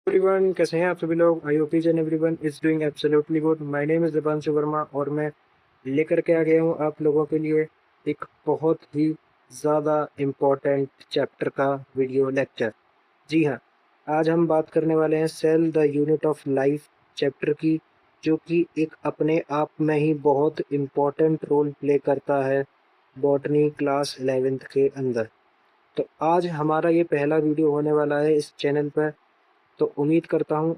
Everyone, कैसे हैं आप सभी लोग। I hope each and everyone is doing absolutely good. My name is Dipanshu Verma और मैं लेकर के आ गया हूँ आप लोगों के लिए एक बहुत ही ज़्यादा इम्पोर्टेंट चैप्टर का वीडियो लेक्चर। जी हाँ, आज हम बात करने वाले हैं cell the unit of life chapter की, जो कि एक अपने आप में ही बहुत इम्पोर्टेंट रोल प्ले करता है बॉटनी क्लास 11th के अंदर। तो आज हमारा ये पहला वीडियो होने वाला है इस चैनल पर। तो उम्मीद करता हूँ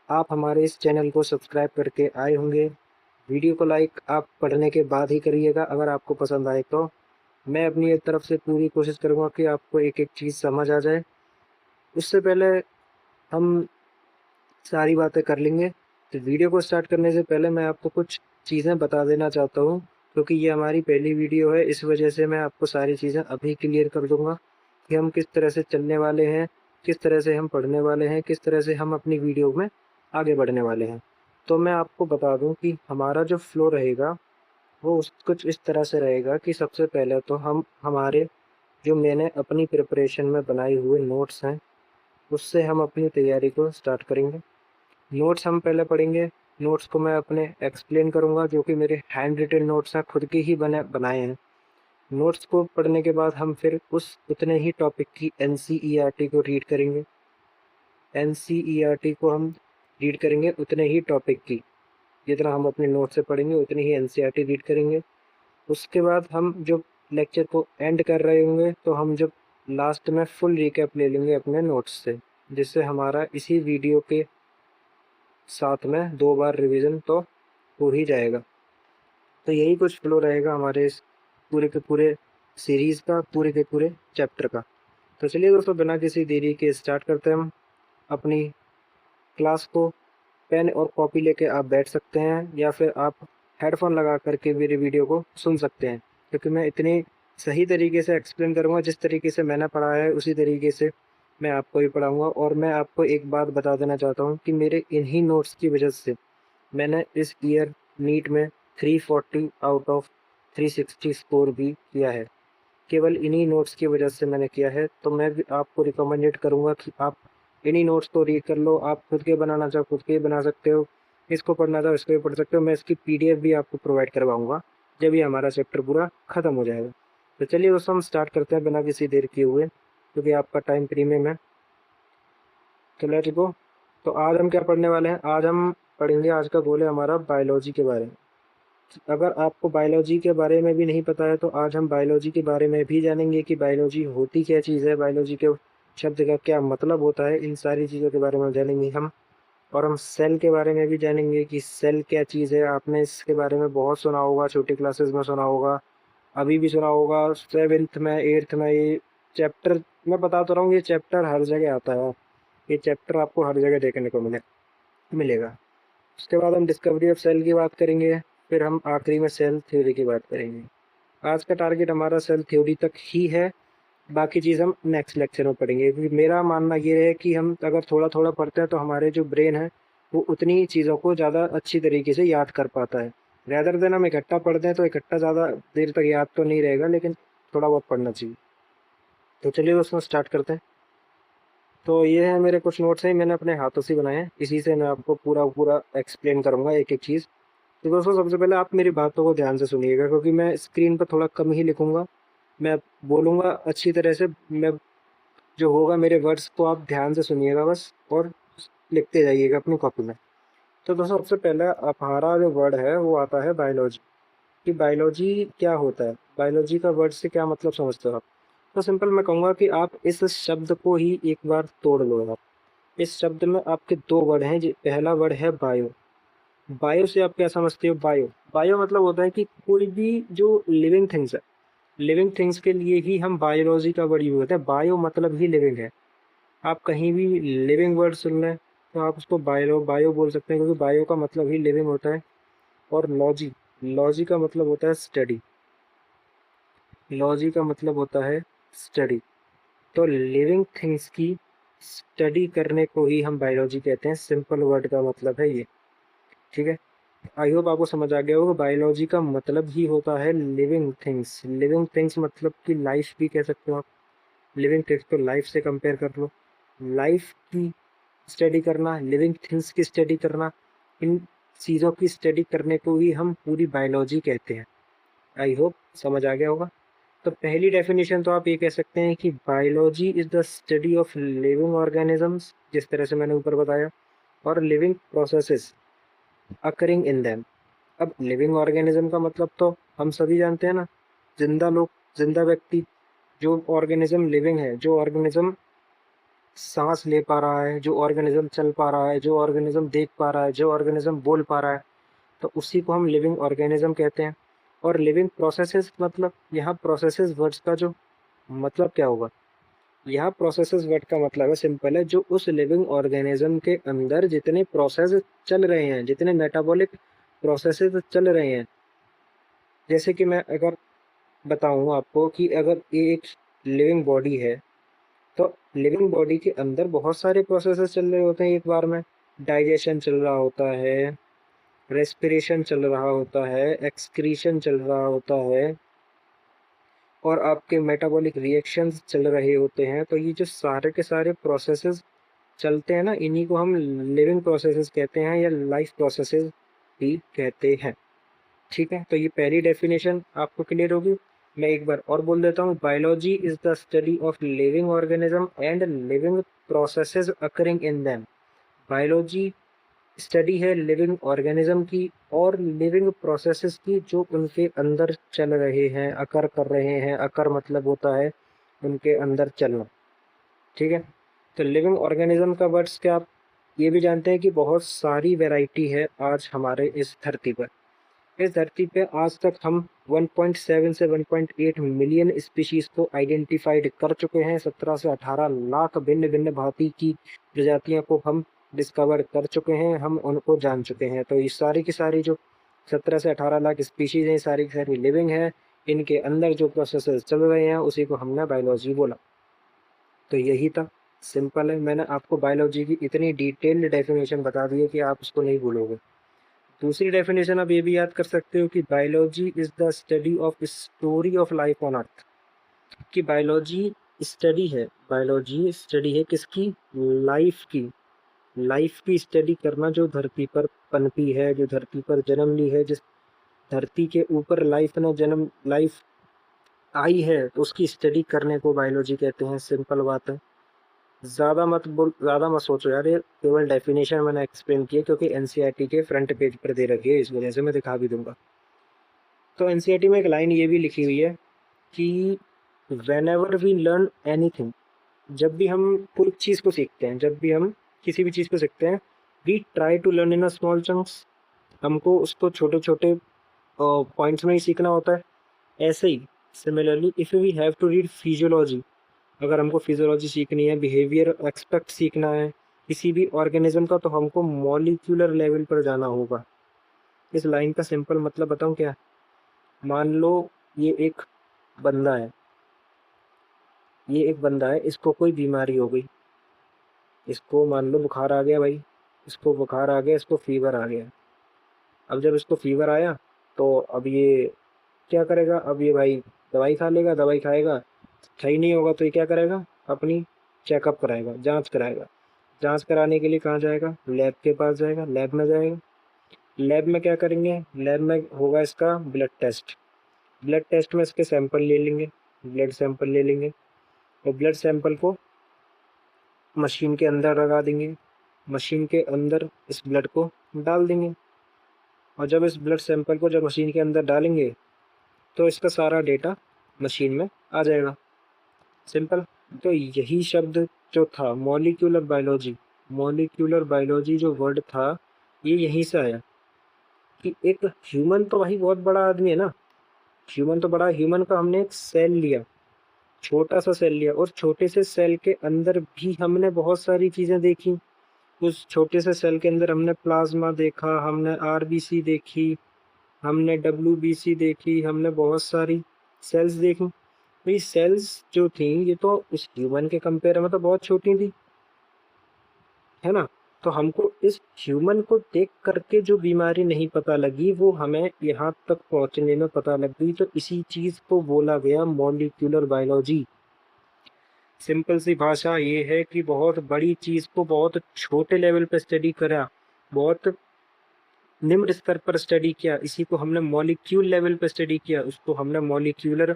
आप हमारे इस चैनल को सब्सक्राइब करके आए होंगे। वीडियो को लाइक आप पढ़ने के बाद ही करिएगा अगर आपको पसंद आए तो। मैं अपनी एक तरफ से पूरी कोशिश करूँगा कि आपको एक एक चीज़ समझ आ जाए। उससे पहले हम सारी बातें कर लेंगे। तो वीडियो को स्टार्ट करने से पहले मैं आपको कुछ चीज़ें बता देना चाहता हूँ, क्योंकि ये हमारी पहली वीडियो है। इस वजह से मैं आपको सारी चीज़ें अभी क्लियर कर दूँगा कि हम किस तरह से चलने वाले हैं, किस तरह से हम पढ़ने वाले हैं, किस तरह से हम अपनी वीडियो में आगे बढ़ने वाले हैं। तो मैं आपको बता दूँ कि हमारा जो फ्लो रहेगा वो कुछ इस तरह से रहेगा कि सबसे पहले तो हम हमारे जो मैंने अपनी प्रिपरेशन में बनाए हुए नोट्स हैं, उससे हम अपनी तैयारी को स्टार्ट करेंगे। नोट्स हम पहले पढ़ेंगे। नोट्स को मैं अपने एक्सप्लेन करूँगा, जो कि मेरे हैंड रिटन नोट्स हैं, खुद के ही बनाए हैं। नोट्स को पढ़ने के बाद हम फिर उस उतने ही टॉपिक की एनसीईआरटी को रीड करेंगे। एनसीईआरटी को हम रीड करेंगे उतने ही टॉपिक की, जितना हम अपने नोट से पढ़ेंगे उतनी ही एनसीईआरटी रीड करेंगे। उसके बाद हम जब लेक्चर को एंड कर रहे होंगे तो हम जब लास्ट में फुल रिकैप ले लेंगे अपने नोट्स से, जिससे हमारा इसी वीडियो के साथ में 2 बार रिवीजन तो हो ही जाएगा। तो यही कुछ फ्लो रहेगा हमारे इस पूरे के पूरे सीरीज़ का, पूरे के पूरे चैप्टर का। तो चलिए दोस्तों, बिना किसी देरी के स्टार्ट करते हैं हम अपनी क्लास को। पेन और कॉपी लेके आप बैठ सकते हैं, या फिर आप हेडफोन लगा करके मेरी वीडियो को सुन सकते हैं, क्योंकि मैं इतनी सही तरीके से एक्सप्लेन करूँगा। जिस तरीके से मैंने पढ़ा है उसी तरीके से मैं आपको भी पढ़ाऊँगा। और मैं आपको एक बात बता देना चाहता हूँ कि मेरे इन्हीं नोट्स की वजह से मैंने इस ईयर नीट में 340 आउट ऑफ 360 स्कोर भी किया है। केवल इन्हीं नोट्स की वजह से मैंने किया है। तो मैं भी आपको रिकमेंडेड करूँगा कि आप इन्हीं नोट्स को रीड कर लो। आप खुद के बनाना चाहो खुद के ही बना सकते हो, इसको पढ़ना चाहो इसको भी पढ़ सकते हो। मैं इसकी पीडीएफ भी आपको प्रोवाइड करवाऊँगा जब ये हमारा चैप्टर पूरा ख़त्म हो जाएगा। तो चलिए दोस्तों, हम स्टार्ट करते हैं बिना किसी देर किए हुए, क्योंकि आपका टाइम प्रीमियम है। तो लेट्स गो। तो आज हम क्या पढ़ने वाले हैं? आज हम पढ़ेंगे, आज का गोल है हमारा बायोलॉजी के बारे में। अगर आपको बायोलॉजी के बारे में भी नहीं पता है तो आज हम बायोलॉजी के बारे में भी जानेंगे कि बायोलॉजी होती क्या चीज़ है, बायोलॉजी के शब्द का क्या मतलब होता है। इन सारी चीज़ों के बारे में जानेंगे हम। और हम सेल के बारे में भी जानेंगे कि सेल क्या चीज़ है। आपने इसके बारे में बहुत सुना होगा, छोटी क्लासेस में सुना होगा, अभी भी सुना होगा, 7th में 8th में। ये चैप्टर मैं बता तो रहा हूँ, ये चैप्टर हर जगह आता है। ये चैप्टर आपको हर जगह देखने को मिलेगा। उसके बाद हम डिस्कवरी ऑफ सेल की बात करेंगे। फिर हम आखिरी में सेल थ्योरी की बात करेंगे। आज का टारगेट हमारा सेल थ्योरी तक ही है, बाकी चीज़ हम नेक्स्ट लेक्चर में पढ़ेंगे। क्योंकि मेरा मानना ये है कि हम अगर थोड़ा थोड़ा पढ़ते हैं तो हमारे जो ब्रेन है वो उतनी चीज़ों को ज़्यादा अच्छी तरीके से याद कर पाता है। रैदर देन हम इकट्ठा पढ़ते हैं तो इकट्ठा ज़्यादा देर तक याद तो नहीं रहेगा, लेकिन थोड़ा बहुत पढ़ना चाहिए। तो चलिए दोस्तों, स्टार्ट करते हैं। तो ये है मेरे कुछ नोट्स हैं, मैंने अपने हाथों से बनाए हैं। इसी से मैं आपको पूरा पूरा एक्सप्लेन करूँगा एक एक चीज़। तो दोस्तों, सबसे पहले आप मेरी बातों को ध्यान से सुनिएगा, क्योंकि मैं स्क्रीन पर थोड़ा कम ही लिखूंगा। मैं बोलूँगा अच्छी तरह से। मैं जो होगा मेरे वर्ड्स को आप ध्यान से सुनिएगा बस, और लिखते जाइएगा अपनी कॉपी में। तो दोस्तों, सबसे पहले हमारा जो वर्ड है वो आता है बायोलॉजी। कि बायोलॉजी क्या होता है, बायोलॉजी का वर्ड से क्या मतलब समझते हो आप? तो सिंपल मैं कहूँगा कि आप इस शब्द को ही एक बार तोड़ लो आप। इस शब्द में आपके 2 वर्ड हैं। पहला वर्ड है बायो। बायो से आप क्या समझते हो? बायो बायो मतलब होता है कि कोई भी जो लिविंग थिंग्स है, लिविंग थिंग्स के लिए ही हम बायोलॉजी का वर्ड यूज होता है। बायो मतलब ही लिविंग है। आप कहीं भी लिविंग वर्ड सुन लें तो आप उसको बायो बायो बोल सकते हैं, क्योंकि बायो का मतलब ही लिविंग होता है। और लॉजी, लॉजी का मतलब होता है स्टडी। लॉजी का मतलब होता है स्टडी। तो लिविंग थिंग्स की स्टडी करने को ही हम बायोलॉजी कहते हैं। सिंपल वर्ड का मतलब है ये। ठीक है, आई होप आपको समझ आ गया होगा। बायोलॉजी का मतलब ही होता है लिविंग थिंग्स। लिविंग थिंग्स मतलब कि लाइफ भी कह सकते हो आप। लिविंग थिंग्स को लाइफ से कंपेयर कर लो। लाइफ की स्टडी करना, लिविंग थिंग्स की स्टडी करना, इन चीज़ों की स्टडी करने को ही हम पूरी बायोलॉजी कहते हैं। आई होप समझ आ गया होगा। तो पहली डेफिनेशन तो आप ये कह सकते हैं कि biology is the study of living organisms, जिस तरह से मैंने ऊपर बताया, और living processes occurring in them. अब लिविंग ऑर्गेनिज्म का मतलब तो हम सभी जानते हैं ना, जिंदा लोग, जिंदा व्यक्ति। जो ऑर्गेनिज्म लिविंग है, जो ऑर्गेनिज्म सांस ले पा रहा है, जो ऑर्गेनिज्म चल पा रहा है, जो ऑर्गेनिज्म देख पा रहा है, जो ऑर्गेनिज्म बोल पा रहा है, तो उसी को हम लिविंग ऑर्गेनिज्म कहते हैं। और लिविंग प्रोसेसेस मतलब, यहाँ प्रोसेसेस वर्ड्स का जो मतलब क्या होगा, यहाँ प्रोसेसेस वर्ड का मतलब है, सिंपल है, जो उस लिविंग ऑर्गेनिज्म के अंदर जितने प्रोसेस चल रहे हैं, जितने मेटाबॉलिक प्रोसेसेस चल रहे हैं। जैसे कि मैं अगर बताऊँ आपको कि अगर ये एक लिविंग बॉडी है, तो लिविंग बॉडी के अंदर बहुत सारे प्रोसेसेस चल रहे होते हैं एक बार में। डाइजेशन चल रहा होता है, रेस्पिरेशन चल रहा होता है, एक्सक्रीशन चल रहा होता है, और आपके मेटाबॉलिक रिएक्शंस चल रहे होते हैं। तो ये जो सारे के सारे प्रोसेसेस चलते हैं ना, इन्हीं को हम लिविंग प्रोसेसेस कहते हैं, या लाइफ प्रोसेसेस भी कहते हैं। ठीक है, तो ये पहली डेफिनेशन आपको क्लियर होगी। मैं एक बार और बोल देता हूँ, biology is the study of living organism and living processes occurring in them. Biology study है लिविंग ऑर्गेनिज्म की और लिविंग प्रोसेसेस की, जो उनके अंदर चल रहे हैं, अकर कर रहे हैं। अकर मतलब होता है उनके अंदर चलना। ठीक है, तो लिविंग ऑर्गेनिज्म का वर्ड्स क्या आप ये भी जानते हैं कि बहुत सारी वैरायटी है आज हमारे इस धरती पर। इस धरती पे आज तक हम 1.7 से 1.8 मिलियन स्पीशीज को आइडेंटिफाइड कर चुके हैं। 17 से 18 लाख भिन्न भिन्न भांति की प्रजातियों को हम डिस्कवर कर चुके हैं, हम उनको जान चुके हैं। तो ये सारी की सारी जो 17 से 18 लाख स्पीशीज हैं, सारी की सारी लिविंग है। इनके अंदर जो प्रोसेसेस चल रहे हैं उसी को हमने बायोलॉजी बोला। तो यही था, सिंपल है। मैंने आपको बायोलॉजी की इतनी डिटेल्ड डेफिनेशन बता दी है कि आप उसको नहीं भूलोगे। दूसरी डेफिनेशन आप ये भी याद कर सकते हो कि biology is the study of story of life on earth. कि बायोलॉजी स्टडी है, बायोलॉजी स्टडी है किसकी? लाइफ की। लाइफ की स्टडी करना, जो धरती पर पनपी है, जो धरती पर जन्म ली है, जिस धरती के ऊपर लाइफ ने जन्म, लाइफ आई है, तो उसकी स्टडी करने को बायोलॉजी कहते हैं। सिंपल बात है, ज़्यादा मत सोचो यार, ये केवल डेफिनेशन मैंने एक्सप्लेन की है क्योंकि एनसीईआरटी के फ्रंट पेज पर दे रखी है, इस वजह से मैं दिखा भी दूंगा। तो एनसीईआरटी में एक लाइन ये भी लिखी हुई है कि whenever we learn anything, जब भी हम कोई चीज़ को सीखते हैं, जब भी हम किसी भी चीज़ को सीखते हैं, we try to learn in a small chunks. हमको उसको छोटे छोटे पॉइंट्स में ही सीखना होता है। ऐसे ही similarly if we have to read physiology, अगर हमको फिजियोलॉजी सीखनी है, बिहेवियर एक्सपेक्ट सीखना है किसी भी ऑर्गेनिज्म का, तो हमको मॉलिक्यूलर लेवल पर जाना होगा। इस लाइन का सिंपल मतलब बताऊं क्या? मान लो ये एक बंदा है, ये एक बंदा है, इसको कोई बीमारी हो गई, इसको मान लो बुखार आ गया भाई, इसको बुखार आ गया, इसको फीवर आ गया। अब जब इसको फीवर आया तो अब ये क्या करेगा? अब ये भाई दवाई खा लेगा, दवाई खाएगा, सही नहीं होगा तो ये क्या करेगा? अपनी चेकअप कराएगा, जांच कराएगा। जांच कराने के लिए कहाँ जाएगा? लैब के पास जाएगा, लैब में जाएगा। लैब में क्या करेंगे? लैब में होगा इसका ब्लड टेस्ट। ब्लड टेस्ट में इसके सैंपल ले लेंगे, ब्लड सैंपल ले लेंगे, और ब्लड सैंपल को मशीन के अंदर लगा देंगे, मशीन के अंदर इस ब्लड को डाल देंगे, और जब इस ब्लड सैंपल को जब मशीन के अंदर डालेंगे तो इसका सारा डेटा मशीन में आ जाएगा। सिंपल। तो यही शब्द जो था मॉलिक्यूलर बायोलॉजी, मॉलिक्यूलर बायोलॉजी जो वर्ड था, ये यहीं से आया कि एक ह्यूमन तो भाई बहुत बड़ा आदमी है ना, ह्यूमन तो बड़ा, ह्यूमन का हमने एक सेल लिया, छोटा सा सेल लिया, और छोटे से सेल के अंदर भी हमने बहुत सारी चीज़ें देखी। उस छोटे से सेल के अंदर हमने प्लाज्मा देखा, हमने आरबीसी देखी, हमने डब्ल्यूबीसी देखी, हमने बहुत सारी सेल्स देखी। तो ये सेल्स जो थी, ये तो उस ह्यूमन के कंपेयर में तो बहुत छोटी थी, है ना। तो हमको इस ह्यूमन को देख करके जो बीमारी नहीं पता लगी, वो हमें यहाँ तक पहुँचने में पता लग गई। तो इसी चीज़ को बोला गया मॉलिक्यूलर बायोलॉजी। सिंपल सी भाषा ये है कि बहुत बड़ी चीज़ को बहुत छोटे लेवल पर स्टडी करा, बहुत निम्न स्तर पर स्टडी किया, इसी को हमने मॉलिक्यूल लेवल पर स्टडी किया, उसको हमने मॉलिक्यूलर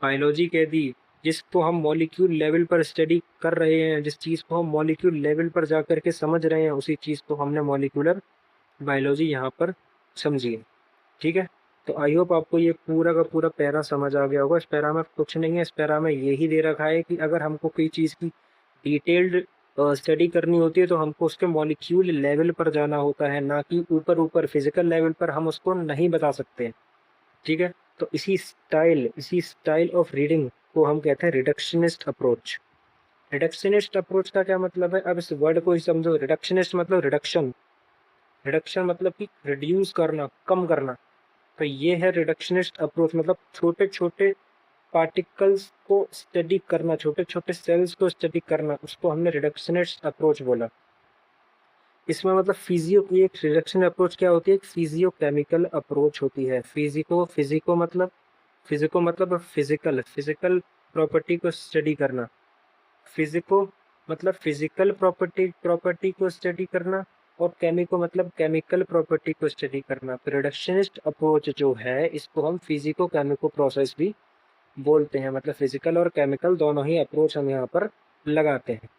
बायोलॉजी कह दी। जिसको हम मॉलिक्यूल लेवल पर स्टडी कर रहे हैं, जिस चीज़ को हम मॉलिक्यूल लेवल पर जा कर के समझ रहे हैं, उसी चीज़ को हमने मॉलिक्यूलर बायोलॉजी यहाँ पर समझिए। ठीक है, तो आई होप आपको ये पूरा का पूरा पैरा समझ आ गया होगा। इस पैरा में कुछ नहीं है, इस पैरा में यही दे रखा है कि अगर हमको कोई चीज़ की डिटेल्ड स्टडी करनी होती है तो हमको उसके मॉलिक्यूल लेवल पर जाना होता है, ना कि ऊपर ऊपर फिजिकल लेवल पर हम उसको नहीं बता सकते। ठीक है, तो इसी स्टाइल ऑफ रीडिंग को हम कहते हैं रिडक्शनिस्ट अप्रोच। रिडक्शनिस्ट अप्रोच का क्या मतलब है, अब इस वर्ड को ही समझो। रिडक्शनिस्ट मतलब रिडक्शन, रिडक्शन मतलब कि रिड्यूस करना, कम करना। तो ये है रिडक्शनिस्ट अप्रोच, मतलब छोटे छोटे पार्टिकल्स को स्टडी करना, छोटे छोटे सेल्स को स्टडी करना, उसको हमने रिडक्शनिस्ट अप्रोच बोला। इसमें मतलब फिजियो की एक रिडक्शन अप्रोच क्या होती है, एक फिजियो केमिकल अप्रोच होती है। फिजिको मतलब फिजिकल फिजिकल प्रॉपर्टी को स्टडी करना। फिजिको मतलब फिजिकल प्रॉपर्टी को स्टडी करना, और केमिको मतलब केमिकल प्रॉपर्टी को स्टडी करना। तो रिडक्शनिस्ट अप्रोच जो है इसको हम फिजिको केमिको प्रोसेस भी बोलते हैं, मतलब फिजिकल और केमिकल दोनों ही अप्रोच हम यहाँ पर लगाते हैं।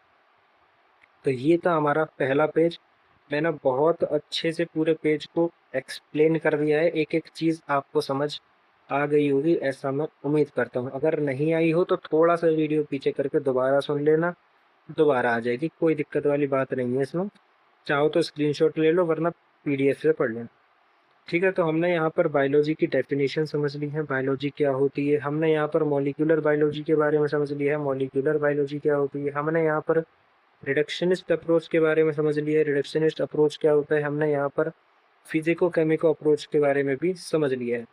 तो ये था हमारा पहला पेज। मैंने बहुत अच्छे से पूरे पेज को एक्सप्लेन कर दिया है, एक एक चीज़ आपको समझ आ गई होगी ऐसा मैं उम्मीद करता हूँ। अगर नहीं आई हो तो थोड़ा सा वीडियो पीछे करके दोबारा सुन लेना, दोबारा आ जाएगी, कोई दिक्कत वाली बात नहीं है इसमें। चाहो तो स्क्रीनशॉट ले लो, वरना पीडीएफ से पढ़ लेना। ठीक है, तो हमने यहाँ पर बायोलॉजी की डेफिनेशन समझ ली है, बायोलॉजी क्या होती है। हमने यहाँ पर मॉलिक्यूलर बायोलॉजी के बारे में समझ लिया है, मॉलिक्यूलर बायोलॉजी क्या होती है। हमने यहाँ पर रिडक्शनिस्ट अप्रोच के बारे में समझ लिया है, रिडक्शनिस्ट अप्रोच क्या होता है। हमने यहाँ पर फिजिको केमिको अप्रोच के बारे में भी समझ लिया है।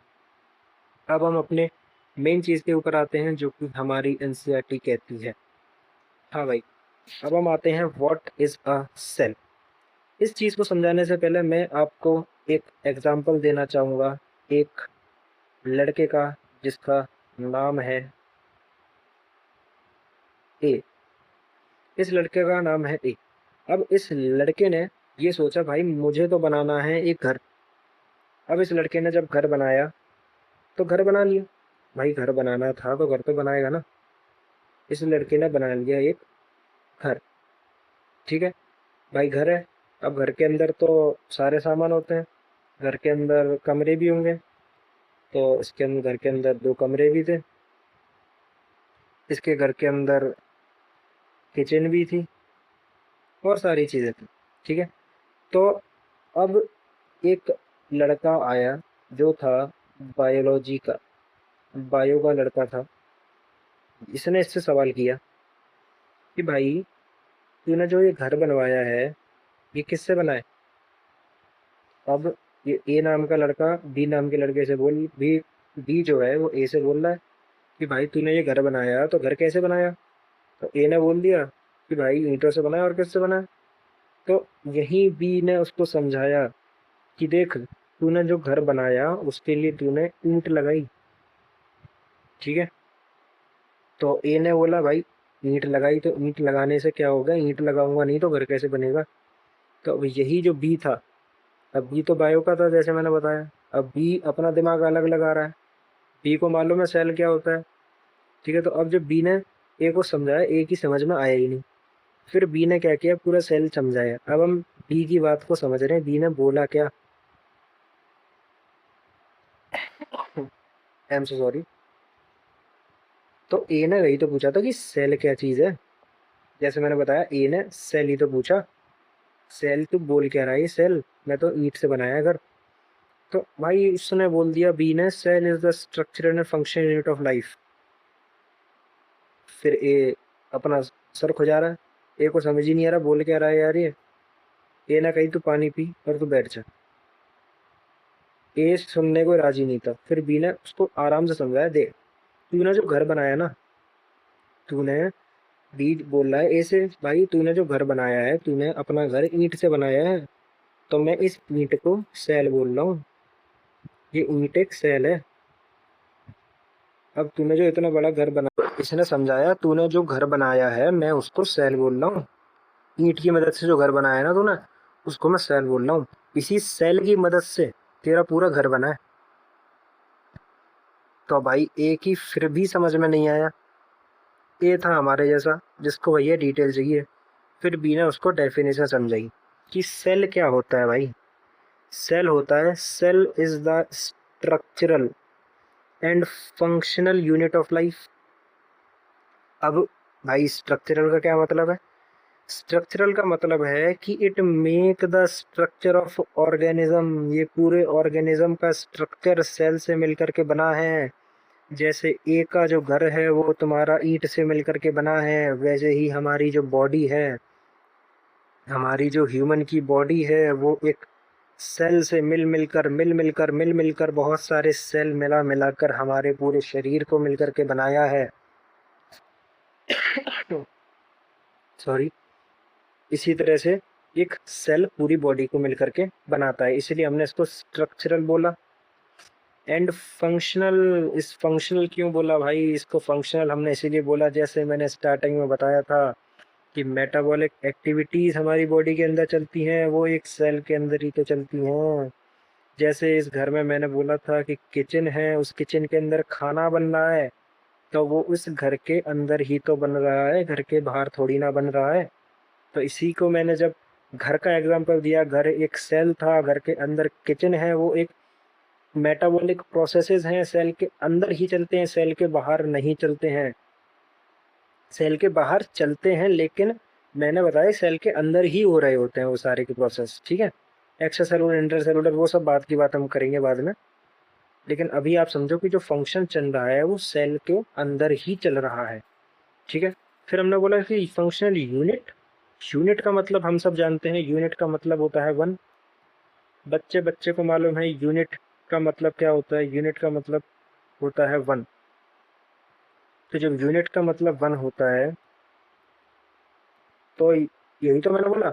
अब हम अपने मेन चीज़ के ऊपर आते हैं जो कि हमारी एनसीईआरटी कहती है। हाँ भाई, अब हम आते हैं व्हाट इज़ अ सेल। इस चीज़ को समझाने से पहले मैं आपको एक एग्जांपल देना चाहूँगा, एक लड़के का जिसका नाम है ए। इस लड़के का नाम है ए। अब इस लड़के ने ये सोचा भाई मुझे तो बनाना है एक घर। अब इस लड़के ने जब घर बनाया तो घर बना लिया, भाई घर बनाना था तो घर तो बनाएगा ना। इस लड़के ने बना लिया एक घर। ठीक है भाई, घर है। अब घर के अंदर तो सारे सामान होते हैं, घर के अंदर कमरे भी होंगे, तो इसके अंदर घर के अंदर 2 कमरे भी थे, इसके घर के अंदर किचन भी थी और सारी चीज़ें थी। ठीक है, तो अब एक लड़का आया जो था बायोलॉजी का, बायो का लड़का था। इसने इससे सवाल किया कि भाई तूने जो ये घर बनवाया है ये किससे बना है। अब ये ए नाम का लड़का बी नाम के लड़के से बोल बी जो है वो ए से बोल रहा है कि भाई तूने ये घर बनाया तो घर कैसे बनाया। तो ए ने बोल दिया कि भाई ईंटों से बनाया, और किससे बनाया। तो यहीं बी ने उसको समझाया कि देख तूने जो घर बनाया उसके लिए तूने ईंट लगाई। ठीक है, तो ए ने बोला भाई ईंट लगाई तो ईंट लगाने से क्या होगा, ईंट लगाऊंगा नहीं तो घर कैसे बनेगा। तो अब यही जो बी था, अब बी तो बायो का था जैसे मैंने बताया, अब बी अपना दिमाग अलग लगा रहा है, बी को मालूम है सेल क्या होता है। ठीक है, तो अब जब बी ने ए को समझाया, ए की समझ में आया ही नहीं। फिर बी ने क्या किया, पूरा सेल समझाया। अब हम बी की बात को समझ रहे हैं, बी ने बोला क्या, आई एम सो सॉरी। तो ए ने वही तो पूछा था कि सेल क्या चीज़ है। जैसे मैंने बताया ए ने सेल ही तो पूछा, सेल तू बोल क्या रहा है, ये सेल मैं तो ईंट से बनाया घर। तो भाई उसने बोल दिया बी ने, cell is the structure and function unit of life. फिर ए अपना सर खुजा रहा है, ए को समझ ही नहीं आ रहा बोल क्या रहा है यार ये। ए ने कही तू पानी पी और तू बैठ जा। ए सुनने को राजी नहीं था। फिर बी ने उसको आराम से समझाया, देख तूने जो घर बनाया ना, तूने बी बोल रहा है ए से, भाई तूने जो घर बनाया है तूने अपना घर ईंट से बनाया है, तो मैं इस ईंट को सेल बोल रहा हूँ, ये ईंट एक सेल है। अब तूने जो इतना बड़ा घर बना इसने समझाया तूने जो घर बनाया है मैं उसको सेल बोल रहा हूँ। ईंट की मदद से जो घर बनाया है ना तूने, उसको मैं सेल बोल रहा हूँ। इसी सेल की मदद से तेरा पूरा घर बना है। तो भाई ए की फिर भी समझ में नहीं आया। ए था हमारे जैसा जिसको भैया डिटेल चाहिए। फिर बी ने उसको डेफिनेशन समझाई कि सेल क्या होता है भाई। सेल होता है, cell is the structural and functional unit of life. अब भाई स्ट्रक्चरल का क्या मतलब है? स्ट्रक्चरल का मतलब है कि it make the structure of organism. ये पूरे ऑर्गेनिज्म का स्ट्रक्चर सेल से मिलकर के बना है। जैसे ए का जो घर है वो तुम्हारा ईंट से मिलकर के बना है, वैसे ही हमारी जो बॉडी है, हमारी जो ह्यूमन की बॉडी है वो एक सेल से मिल मिलकर बहुत सारे सेल मिला मिलाकर हमारे पूरे शरीर को मिलकर के बनाया है। सॉरी। इसी तरह से एक सेल पूरी बॉडी को मिलकर के बनाता है, इसलिए हमने इसको स्ट्रक्चरल बोला। एंड फंक्शनल, इस फंक्शनल क्यों बोला भाई? इसको फंक्शनल हमने इसीलिए बोला, जैसे मैंने स्टार्टिंग में बताया था कि मेटाबॉलिक एक्टिविटीज हमारी बॉडी के अंदर चलती हैं, वो एक सेल के अंदर ही तो चलती हैं। जैसे इस घर में मैंने बोला था कि किचन है, उस किचन के अंदर खाना बन रहा है, तो वो उस घर के अंदर ही तो बन रहा है, घर के बाहर थोड़ी ना बन रहा है। तो इसी को मैंने जब घर का एग्जांपल दिया, घर एक सेल था, घर के अंदर किचन है, वो एक मेटाबॉलिक प्रोसेसेस हैं, सेल के अंदर ही चलते हैं, सेल के बाहर नहीं चलते हैं। सेल के बाहर चलते हैं लेकिन मैंने बताया सेल के अंदर ही हो रहे होते हैं वो सारे के प्रोसेस, ठीक है। एक्स्ट्रा सेलुलर, इंटर सेलुलर, वो सब बात की बात हम करेंगे बाद में। लेकिन अभी आप समझो कि जो फंक्शन चल रहा है वो सेल के अंदर ही चल रहा है, ठीक है। फिर हमने बोला कि फंक्शनल यूनिट, यूनिट का मतलब हम सब जानते हैं, यूनिट का मतलब होता है वन। बच्चे बच्चे को मालूम है यूनिट का मतलब क्या होता है? यूनिट का मतलब होता है वन। तो जब यूनिट का मतलब वन होता है तो यही तो मैंने बोला,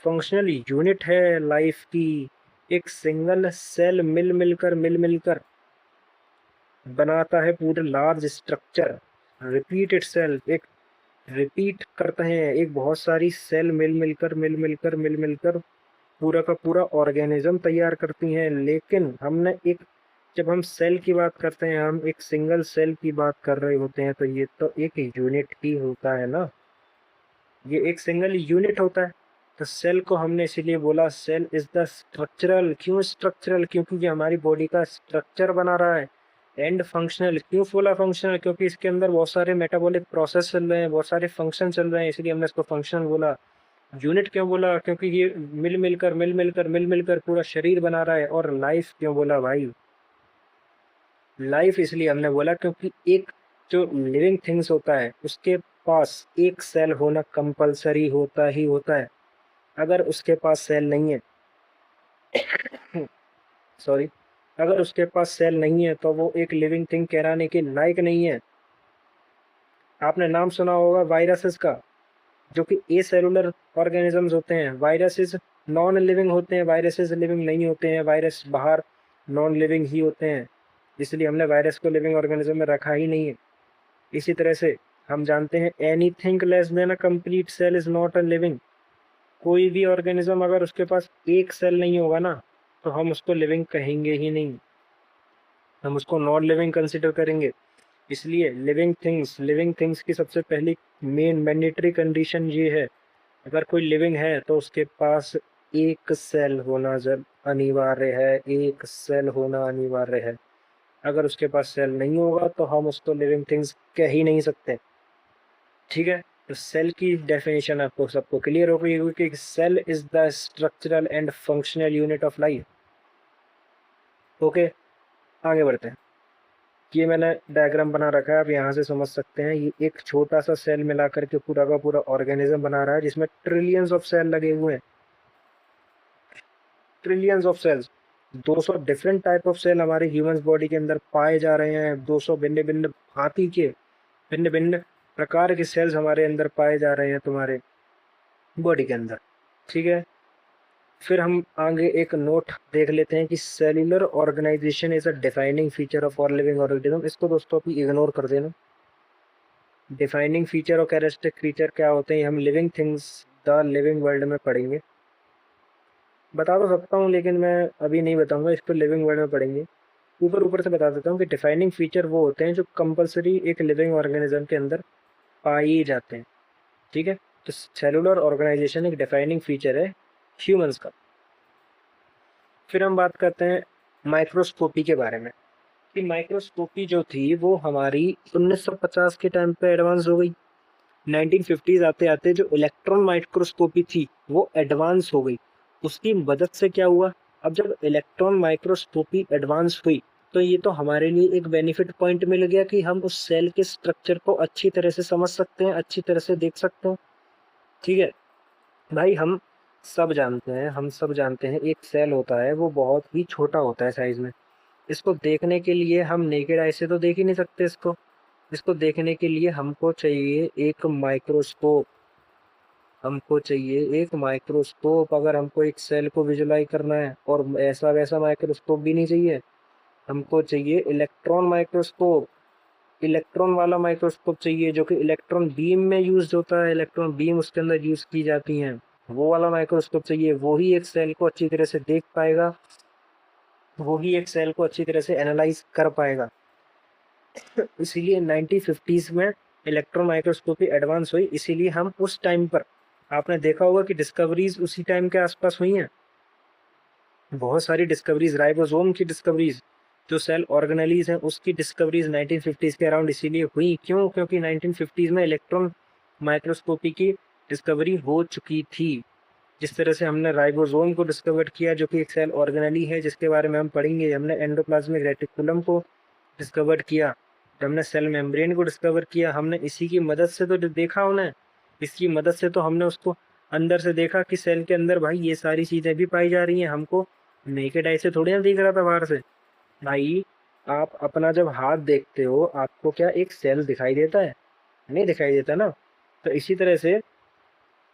फंक्शनल यूनिट है लाइफ की। एक सिंगल सेल मिल मिलकर बनाता है पूरे लार्ज स्ट्रक्चर। रिपीट इटसेल्फ, एक रिपीट करते हैं, एक बहुत सारी सेल मिल मिलकर पूरा का पूरा ऑर्गेनिज्म तैयार करती हैं। लेकिन हमने एक, जब हम सेल की बात करते हैं, हम एक सिंगल सेल की बात कर रहे होते हैं, तो ये तो एक यूनिट ही होता है ना, ये एक सिंगल यूनिट होता है। तो सेल को हमने इसीलिए बोला सेल इज द स्ट्रक्चरल। क्यों स्ट्रक्चरल? क्योंकि ये हमारी बॉडी का स्ट्रक्चर बना रहा है। एंड फंक्शनल, क्यों बोला फंक्शनल? क्योंकि इसके अंदर बहुत सारे मेटाबॉलिक प्रोसेस चल रहे हैं, बहुत सारे फंक्शन चल रहे हैं, इसलिए हमने इसको फंक्शनल बोला। यूनिट क्यों बोला? क्योंकि ये मिल मिलकर पूरा शरीर बना रहा है। और लाइफ क्यों बोला भाई? लाइफ इसलिए हमने बोला क्योंकि एक जो लिविंग थिंग्स होता है उसके पास एक सेल होना कंपलसरी होता ही होता है। अगर उसके पास सेल नहीं है, सॉरी, अगर उसके पास सेल नहीं है तो वो एक लिविंग थिंग कहलाने के लायक नहीं है। आपने नाम सुना होगा वायरसेस का, जो कि ए सेलुलर ऑर्गेनिजम्स होते हैं। वायरसेस नॉन लिविंग होते हैं, वायरसेस लिविंग नहीं होते हैं, वायरस बाहर नॉन लिविंग ही होते हैं, इसलिए हमने वायरस को लिविंग ऑर्गेनिज्म में रखा ही नहीं है। इसी तरह से हम जानते हैं anything less than a complete cell is not a living. कोई भी ऑर्गेनिज्म अगर उसके पास एक सेल नहीं होगा ना, तो हम उसको लिविंग कहेंगे ही नहीं, हम उसको नॉन लिविंग कंसिडर करेंगे। इसलिए लिविंग थिंग्स की सबसे पहली मेन मैंडेटरी कंडीशन ये है, अगर कोई लिविंग है तो उसके पास एक सेल होना जब अनिवार्य है, एक सेल होना अनिवार्य है। अगर उसके पास सेल नहीं होगा तो हम उसको लिविंग थिंग्स कह ही नहीं सकते, ठीक है। तो सेल की डेफिनेशन आपको सबको क्लियर हो गई होगी कि cell is the structural and functional unit of life. Okay, आगे बढ़ते हैं। ये मैंने डायग्राम बना रखा है, आप यहाँ से समझ सकते हैं। ये एक छोटा सा सेल मिलाकर के पूरा का पूरा ऑर्गेनिज्म बना रहा है, जिसमें ट्रिलियंस ऑफ सेल लगे हुए हैं, trillions of cells. 200 different type of cell हमारे ह्यूमन बॉडी के अंदर पाए जा रहे हैं। 200 भिन्न भिन्न भांति के, भिन्न भिन्न प्रकार के सेल्स हमारे अंदर पाए जा रहे हैं तुम्हारे बॉडी के अंदर, ठीक है। फिर हम आगे एक नोट देख लेते हैं कि cellular organization is a defining feature of all living organism. इसको दोस्तों अभी इग्नोर कर देना, डिफाइनिंग फीचर और कैरेक्टरिस्टिक फीचर क्या होते हैं, हम living things the living world में पढ़ेंगे। बता तो सकता हूँ लेकिन मैं अभी नहीं बताऊंगा, इसको लिविंग वर्ल्ड में पढ़ेंगे। ऊपर ऊपर से बता देता हूँ कि डिफाइनिंग फीचर वो होते हैं जो कंपलसरी एक लिविंग ऑर्गेनिज्म के अंदर पाए जाते हैं। ठीक है, तो सेलुलर ऑर्गेनाइजेशन एक डिफाइनिंग फीचर है ह्यूमंस का। फिर हम बात करते हैं माइक्रोस्कोपी के बारे में, कि माइक्रोस्कोपी जो थी वो हमारी 1950 के टाइम पे एडवांस हो गई। 1950s आते आते जो इलेक्ट्रॉन माइक्रोस्कोपी थी वो एडवांस हो गई। उसकी मदद से क्या हुआ, अब जब इलेक्ट्रॉन माइक्रोस्कोपी एडवांस हुई तो ये तो हमारे लिए एक बेनिफिट पॉइंट मिल गया कि हम उस सेल के स्ट्रक्चर को अच्छी तरह से समझ सकते हैं, अच्छी तरह से देख सकते हैं। ठीक है भाई, हम सब जानते हैं एक सेल होता है वो बहुत ही छोटा होता है साइज में। इसको देखने के लिए हम नेकेड आई से तो देख ही नहीं सकते इसको। इसको देखने के लिए हमको चाहिए एक माइक्रोस्कोप। हमको चाहिए एक माइक्रोस्कोप अगर हमको एक सेल को विजुलाइज करना है, और ऐसा वैसा माइक्रोस्कोप भी नहीं चाहिए। हमको चाहिए इलेक्ट्रॉन माइक्रोस्कोप। इलेक्ट्रॉन वाला माइक्रोस्कोप चाहिए जो कि इलेक्ट्रॉन बीम में यूज होता है, इलेक्ट्रॉन बीम उसके अंदर यूज की जाती हैं। वो वाला माइक्रोस्कोप चाहिए, वो ही एक सेल को अच्छी तरह से देख पाएगा, वो ही एक सेल को अच्छी तरह से एनालाइज कर पाएगा। इसीलिए 1950s में इलेक्ट्रॉन माइक्रोस्कोपी एडवांस हुई। इसीलिए हम उस टाइम पर, आपने देखा होगा कि डिस्कवरीज उसी टाइम के आसपास हुई हैं। बहुत सारी डिस्कवरीज, राइबोसोम की डिस्कवरीज, जो सेल ऑर्गेनेलीज हैं उसकी डिस्कवरीज 1950s के अराउंड इसीलिए हुई। क्यों? क्योंकि 1950s में इलेक्ट्रॉन माइक्रोस्कोपी की डिस्कवरी हो चुकी थी। जिस तरह से हमने राइबोसोम को डिस्कवर किया जो कि एक सेल ऑर्गेनेली है जिसके बारे में हम पढ़ेंगे, हमने एंडोप्लाज्मिक रेटिकुलम को डिस्कवर किया, हमने सेल मेम्ब्रेन को डिस्कवर किया, हमने इसी की मदद से तो देखा उन्हें। इसकी मदद से तो हमने उसको अंदर से देखा कि सेल के अंदर भाई ये सारी चीज़ें भी पाई जा रही हैं। हमको नेकेड आई से थोड़ी ना दिख रहा था बाहर से। भाई, आप अपना जब हाथ देखते हो आपको क्या एक सेल दिखाई देता है? नहीं दिखाई देता ना। तो इसी तरह से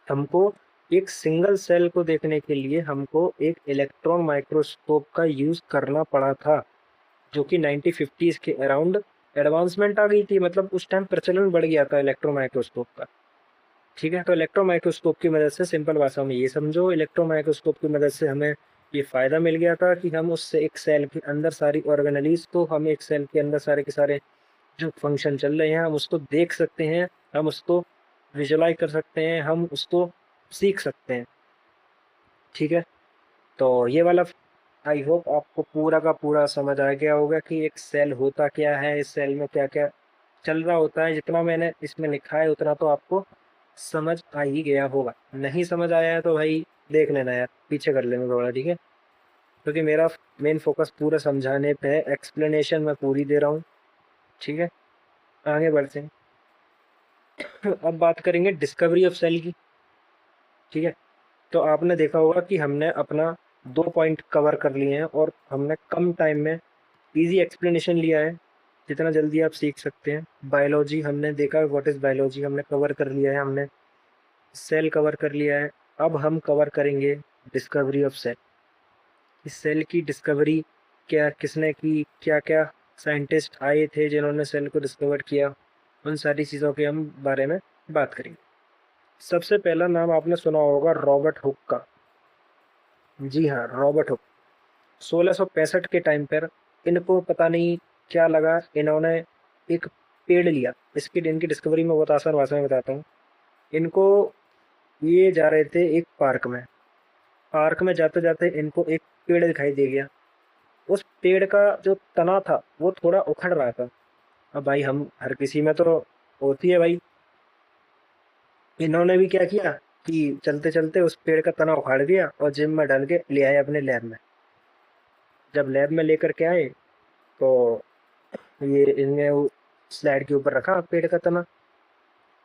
हमको एक सिंगल सेल को देखने के लिए हमको एक इलेक्ट्रॉन माइक्रोस्कोप का यूज़ करना पड़ा था, जो कि 1950s के अराउंड एडवांसमेंट आ गई थी। मतलब उस टाइम प्रचलन बढ़ गया था इलेक्ट्रॉन माइक्रोस्कोप का। ठीक है, तो इलेक्ट्रॉन माइक्रोस्कोप की मदद से, सिंपल भाषा में ये समझो, इलेक्ट्रॉन माइक्रोस्कोप की मदद से हमें ये फ़ायदा मिल गया था कि हम उससे एक सेल के अंदर सारी ऑर्गेनेलीज को, हम एक सेल के अंदर सारे के सारे जो फंक्शन चल रहे हैं हम उसको देख सकते हैं, हम उसको विजुलाइज कर सकते हैं, हम उसको सीख सकते हैं। ठीक है, तो ये वाला आई होप आपको पूरा का पूरा समझ आ गया होगा कि एक सेल होता क्या है, इस सेल में क्या क्या चल रहा होता है। जितना मैंने इसमें लिखा है उतना तो आपको समझ आ ही गया होगा। नहीं समझ आया है तो भाई देख लेना यार, पीछे कर लेना थोड़ा। ठीक है, क्योंकि मेरा मेन फोकस पूरा समझाने पे है, एक्सप्लेनेशन मैं पूरी दे रहा हूँ। ठीक है, आगे बढ़ते हैं। अब बात करेंगे डिस्कवरी ऑफ सेल की। ठीक है, तो आपने देखा होगा कि हमने अपना 2 पॉइंट कवर कर लिए हैं और हमने कम टाइम में इजी एक्सप्लेनेशन लिया है, जितना जल्दी आप सीख सकते हैं। बायोलॉजी हमने देखा, व्हाट इज़ बायोलॉजी हमने कवर कर लिया है, हमने सेल कवर कर लिया है। अब हम कवर करेंगे डिस्कवरी ऑफ सेल। इस सेल की डिस्कवरी क्या किसने की, क्या क्या साइंटिस्ट आए थे जिन्होंने सेल को डिस्कवर किया, उन सारी चीज़ों के हम बारे में बात करेंगे। सबसे पहला नाम आपने सुना होगा रॉबर्ट हुक का। जी हाँ, रॉबर्ट हुक। 1665 के टाइम पर इनको पता नहीं क्या लगा, इन्होंने एक पेड़ लिया। इसकी इनकी डिस्कवरी में बहुत आसान भाषा में बताता हूँ। इनको ये जा रहे थे एक पार्क में, पार्क में जाते जाते इनको एक पेड़ दिखाई दे गया। उस पेड़ का जो तना था वो थोड़ा उखड़ रहा था। अब भाई हम हर किसी में तो होती है भाई। इन्होंने भी क्या किया कि चलते चलते उस पेड़ का तना उखाड़ दिया और जिम में डाल के ले आए अपने लैब में। जब लैब में लेकर के आए तो ये इनने स्लाइड के ऊपर रखा पेड़ का तना।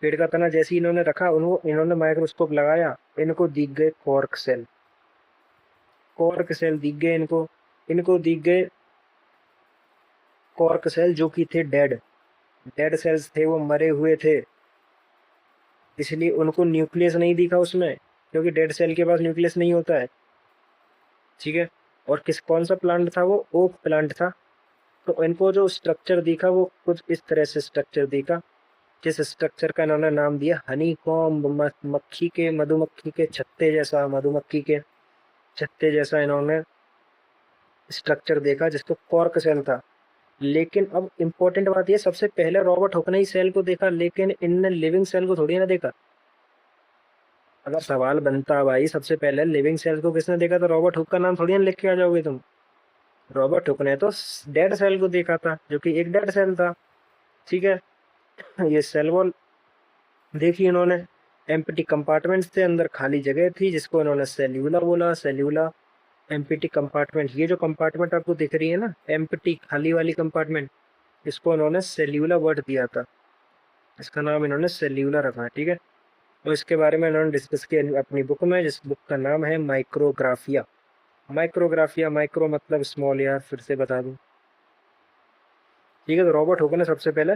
पेड़ का तना जैसे ही इन्होंने रखा, इन्होंने माइक्रोस्कोप लगाया, इनको दिख गए कॉर्क सेल। कॉर्क सेल दिख गए इनको। इनको दिख गए कॉर्क सेल जो कि थे डेड। डेड सेल्स थे, वो मरे हुए थे। इसलिए उनको न्यूक्लियस नहीं दिखा उसमें, क्योंकि डेड सेल के पास न्यूक्लियस नहीं होता है। ठीक है, और कौन सा प्लांट था वो? ओक प्लांट था। तो इनको जो स्ट्रक्चर दिखा वो कुछ इस तरह से स्ट्रक्चर दिखा। जिस स्ट्रक्चर का इन्होंने नाम दिया हनी कॉम्ब, मधुमक्खी के छत्ते जैसा, मधुमक्खी के छत्ते जैसा इन्होंने स्ट्रक्चर देखा जिसको कॉर्क सेल था। लेकिन अब इम्पोर्टेंट बात ये, सबसे पहले रॉबर्ट हुक ने ही सेल को देखा, लेकिन इनने लिविंग सेल को थोड़ी ना देखा। अगर सवाल बनता भाई सबसे पहले लिविंग सेल को किसने देखा, तो रॉबर्ट हुक का नाम थोड़ी ना लिख के आ जाओगे तुम। रॉबर्ट हुक ने तो डेड सेल को देखा था, जो कि एक डेड सेल था। ठीक है, ये सेल वॉल देखी इन्होंने, एम्प्टी कंपार्टमेंट थे, अंदर खाली जगह थी जिसको इन्होंने सेल्यूला बोला। सेल्यूला एम्प्टी कंपार्टमेंट, ये जो कंपार्टमेंट आपको दिख रही है ना, एम्प्टी खाली वाली कंपार्टमेंट, इसको इन्होंने सेल्यूला वर्ड दिया था, इसका नाम इन्होंने सेल्यूला रखा है। ठीक है, तो इसके बारे में इन्होंने डिस्कस किया अपनी बुक में, जिस बुक का नाम है माइक्रोग्राफिया। माइक्रोग्राफिया, माइक्रो मतलब स्मॉल, यार फिर से बता दूं। ठीक है, तो रॉबर्ट हुक ने सबसे पहले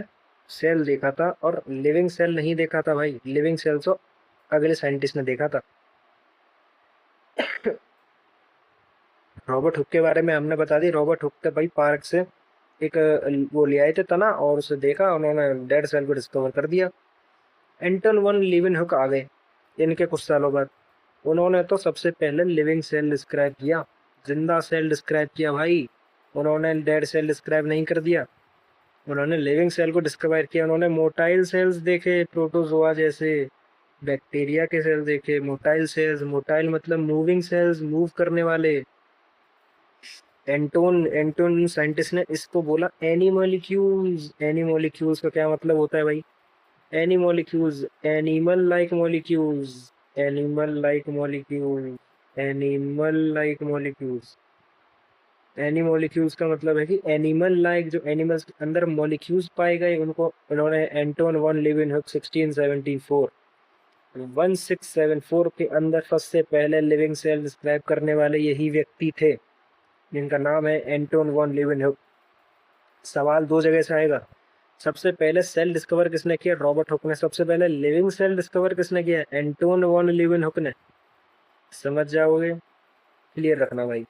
सेल देखा था, और लिविंग सेल नहीं देखा था भाई, लिविंग सेल तो अगले साइंटिस्ट ने देखा था। रॉबर्ट हुक के बारे में हमने बता दी। रॉबर्ट हुक के भाई पार्क से एक वो ले आए थे तना, और उसे देखा उन्होंने, डेड सेल को डिस्कवर कर दिया। एंटन वन लीवेनहुक आ गए इनके कुछ सालों बाद। उन्होंने तो सबसे पहले लिविंग सेल डिस्क्राइब किया, जिंदा सेल डिस्क्राइब किया भाई। उन्होंने डेड सेल डिस्क्राइब नहीं कर दिया, उन्होंने लिविंग सेल को डिस्क्राइब किया। उन्होंने मोटाइल सेल्स देखे, प्रोटोजोआ जैसे बैक्टीरिया के सेल देखे। मोटाइल सेल्स, मोटाइल मतलब मूविंग सेल्स, मूव करने वाले। एंटोन एंटोन साइंटिस्ट ने इसको बोला एनिमोलिक्यूल्स। एनिमोलिक्यूल्स का क्या मतलब होता है भाई? Animalcules, animal like molecules, animal like molecule, animal like molecules. Animalcules का मतलब है कि एनिमल लाइक, जो एनिमल्स के अंदर मॉलिक्यूल्स पाए गए उनको इन्होंने एंटोन वन लीवेनहुक 1674 के अंदर सबसे पहले लिविंग सेल डिस्क्राइब करने वाले यही व्यक्ति थे, जिनका नाम है एंटोन वन लीवेनहुक। सवाल दो जगह से आएगा, सबसे पहले सेल डिस्कवर किसने किया? रॉबर्ट हुक ने। सबसे पहले लिविंग सेल डिस्कवर किसने किया? एंटोन वन लीवेनहुक ने। समझ जाओगे, क्लियर रखना भाई।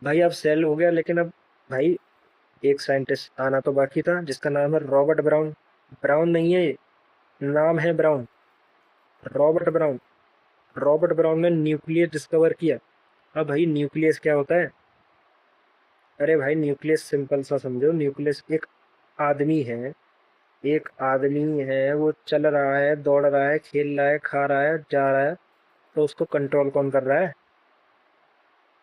भाई अब सेल हो गया, लेकिन अब भाई एक साइंटिस्ट आना तो बाकी था, जिसका नाम है रॉबर्ट ब्राउन। ब्राउन नहीं है ये, नाम है brown, Robert brown. Robert brown ने न्यूक्लियस डिस्कवर किया। अब भाई न्यूक्लियस क्या होता है? अरे भाई न्यूक्लियस सिंपल सा समझो, न्यूक्लियस एक आदमी है, एक आदमी है, वो चल रहा है, दौड़ रहा है, खेल रहा है, खा रहा है, जा रहा है, तो उसको कंट्रोल कौन कर रहा है?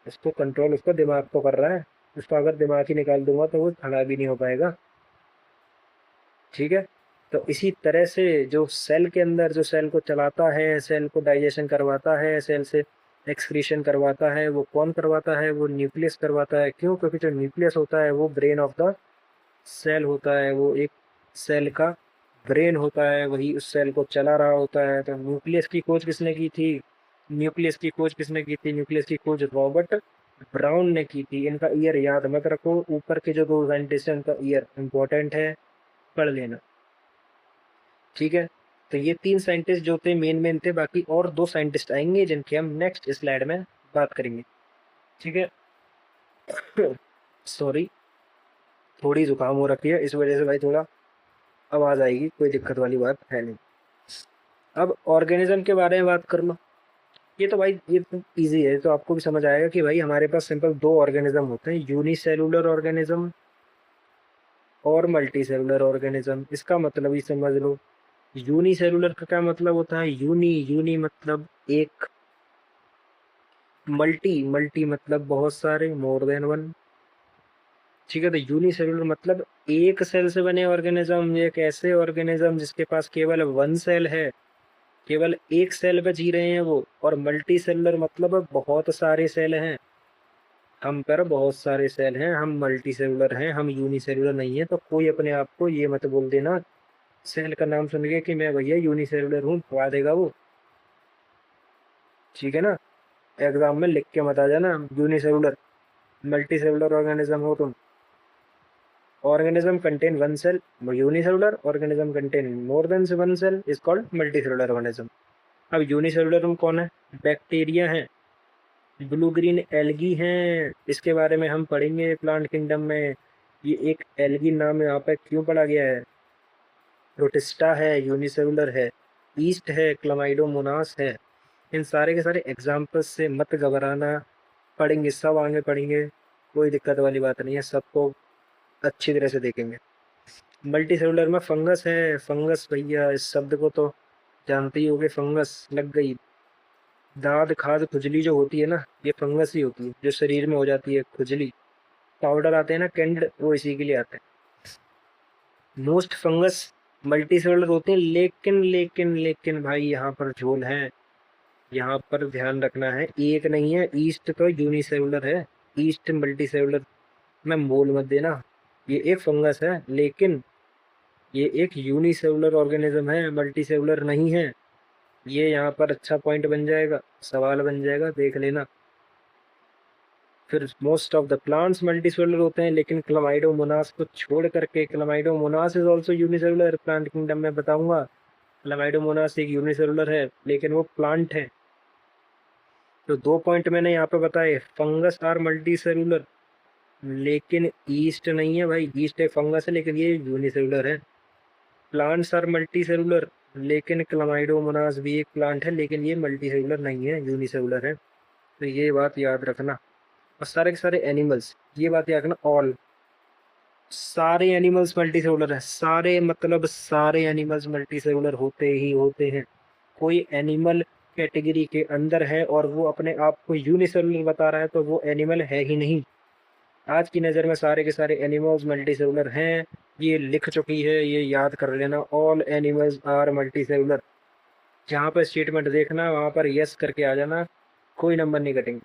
इसको कंट्रोल उसका दिमाग तो कर रहा है। उसका अगर दिमाग ही निकाल दूंगा तो वो खड़ा भी नहीं हो पाएगा। ठीक है, तो इसी तरह से जो सेल के अंदर, जो सेल को चलाता है, सेल को डाइजेशन करवाता है, सेल से एक्सक्रीशन करवाता है, वो कौन करवाता है? वो न्यूक्लियस करवाता है। क्यों? क्योंकि जो न्यूक्लियस होता है वो ब्रेन ऑफ द सेल होता है, वो एक सेल का ब्रेन होता है, वही उस सेल को चला रहा होता है। तो न्यूक्लियस की खोज किसने की थी? न्यूक्लियस की खोज किसने की थी? न्यूक्लियस की खोज रॉबर्ट ब्राउन ने की थी। इनका ईयर याद मत रखो, ऊपर के जो दो साइंटिस्ट हैं उनका ईयर इंपॉर्टेंट है, पढ़ लेना। ठीक है, तो ये तीन साइंटिस्ट जो थे मेन थे, बाकी और दो साइंटिस्ट आएंगे जिनकी हम नेक्स्ट स्लाइड में बात करेंगे। ठीक है, सॉरी, थोड़ी जुकाम हो रखी है, इस वजह से भाई थोड़ा आवाज आएगी, कोई दिक्कत वाली बात है नहीं। अब ऑर्गेनिज्म के बारे में बात कर लो। ये तो भाई ये तो ईजी है, तो आपको भी समझ आएगा कि भाई हमारे पास सिंपल दो ऑर्गेनिज्म होते हैं, यूनिसेलुलर ऑर्गेनिज्म और मल्टी सेलुलर ऑर्गेनिज्म। इसका मतलब ही समझ लो। यूनिसेलुलर का क्या मतलब होता है? यूनी, यूनी मतलब एक, मल्टी, मल्टी मतलब बहुत सारे, मोर देन वन। ठीक है, तो यूनिसेलुलर मतलब एक सेल से बने ऑर्गेनिज्म, एक ऐसे ऑर्गेनिज्म जिसके पास केवल वन सेल है, केवल एक सेल पे जी रहे हैं वो। और मल्टी सेलुलर मतलब बहुत सारे सेल हैं, हम पर बहुत सारे सेल हैं, हम मल्टी सेलुलर हैं, हम यूनिसेलुलर नहीं है। तो कोई अपने आप को ये मत बोल देना सेल का नाम सुन के कि मैं भैया यूनिसेलुलर हूँ, पढ़ा देगा वो। ठीक है ना, एग्जाम में लिख के मत आ जाना यूनिसेलुलर। मल्टी सेलुलर ऑर्गेनिज्म हो तुम। Organism contain one cell, unicellular. Organism contain more than one cell is called multi cellular organism. अब यूनिसेलुलर में कौन है? बैक्टीरिया है, ब्लू ग्रीन एल्गी हैं, इसके बारे में हम पढ़ेंगे प्लांट किंगडम में। ये एक एल्गी नाम यहाँ पे क्यों पढ़ा गया है? प्रोटिस्टा है, यूनिसेलुलर है, ईस्ट है, क्लामाइडोमोनास है। इन सारे के सारे एग्जाम्पल्स से मत घबराना, पढ़ेंगे सब आगे पढ़ेंगे, कोई दिक्कत वाली बात नहीं है, सबको अच्छी तरह से देखेंगे। मल्टी सेलुलर में फंगस है, फंगस भैया इस शब्द को तो जानते ही होगे, फंगस लग गई, दाद खाद खुजली जो होती है ना, ये फंगस ही होती है जो शरीर में हो जाती है खुजली। पाउडर आते हैं ना कैंड, वो इसी के लिए आते हैं। मोस्ट फंगस मल्टी सेलुलर होते हैं, लेकिन भाई यहाँ पर झोल है, यहाँ पर ध्यान रखना है, एक नहीं है, ईस्ट तो यूनिसेलुलर है, ईस्ट मल्टी सेलुलर में बोल मत देना। ये एक फंगस है, लेकिन ये एक यूनिसेलुलर ऑर्गेनिज्म है, मल्टी सेलुलर नहीं है। ये यहाँ पर अच्छा पॉइंट बन जाएगा, सवाल बन जाएगा, देख लेना। फिर most of the plants multicellular होते हैं, लेकिन क्लामाइडोमोनास को छोड़ करके, chlamydomonas is also unicellular, plant kingdom में बताऊंगा। क्लामाइडोमोनास एक यूनिसेलुलर है, लेकिन वो प्लांट है। तो 2 पॉइंट मैंने यहाँ पे बताए, फंगस आर मल्टी सेलुलर, लेकिन ईस्ट नहीं है भाई, ईस्ट एक फंगस है लेकिन ये यूनिसेलुलर है। प्लांट्स आर मल्टी सेलुलर, लेकिन क्लामाइडोमोनास भी एक प्लांट है, लेकिन ये मल्टी सेलुलर नहीं है, यूनिसेलुलर है। तो ये बात याद रखना। और सारे के सारे एनिमल्स, ये बात याद रखना, ऑल सारे एनिमल्स मल्टी सेलुलर है, सारे मतलब सारे एनिमल्स मल्टी सेलुलर होते ही होते हैं। कोई एनिमल कैटेगरी के अंदर है और वो अपने आप को यूनिसेलुलर बता रहा है तो वो एनिमल है ही नहीं। आज की नज़र में सारे के सारे एनिमल्स मल्टी सेलुलर हैं, ये लिख चुकी है, ये याद कर लेना, all animals are multi cellular. जहाँ पर स्टेटमेंट देखना वहाँ पर यस करके आ जाना, कोई नंबर नहीं कटेंगे।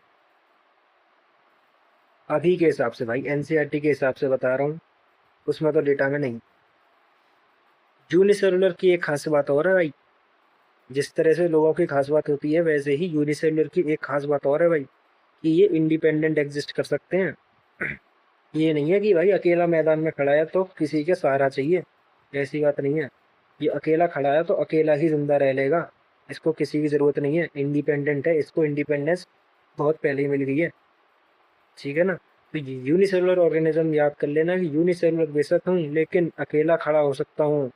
अभी के हिसाब से भाई, एनसीईआरटी के हिसाब से बता रहा हूँ, उसमें तो डेटा में नहीं। यूनिसेलुलर की एक खास बात और है भाई, जिस तरह से लोगों की खास बात होती है वैसे ही यूनिसेलुलर की एक खास बात और है भाई, कि ये इंडिपेंडेंट एग्जिस्ट कर सकते हैं। ये नहीं है कि भाई अकेला मैदान में खड़ा है तो किसी के सहारा चाहिए, ऐसी बात नहीं है। ये अकेला खड़ा है तो अकेला ही जिंदा रह लेगा, इसको किसी की ज़रूरत नहीं है, इंडिपेंडेंट है, इसको इंडिपेंडेंस बहुत पहले ही मिल गई है, ठीक है ना। तो यूनिसेलुलर ऑर्गेनिज्म याद कर लेना कि यूनिसेलुलर बेशक हूँ लेकिन अकेला खड़ा हो सकता हूँ।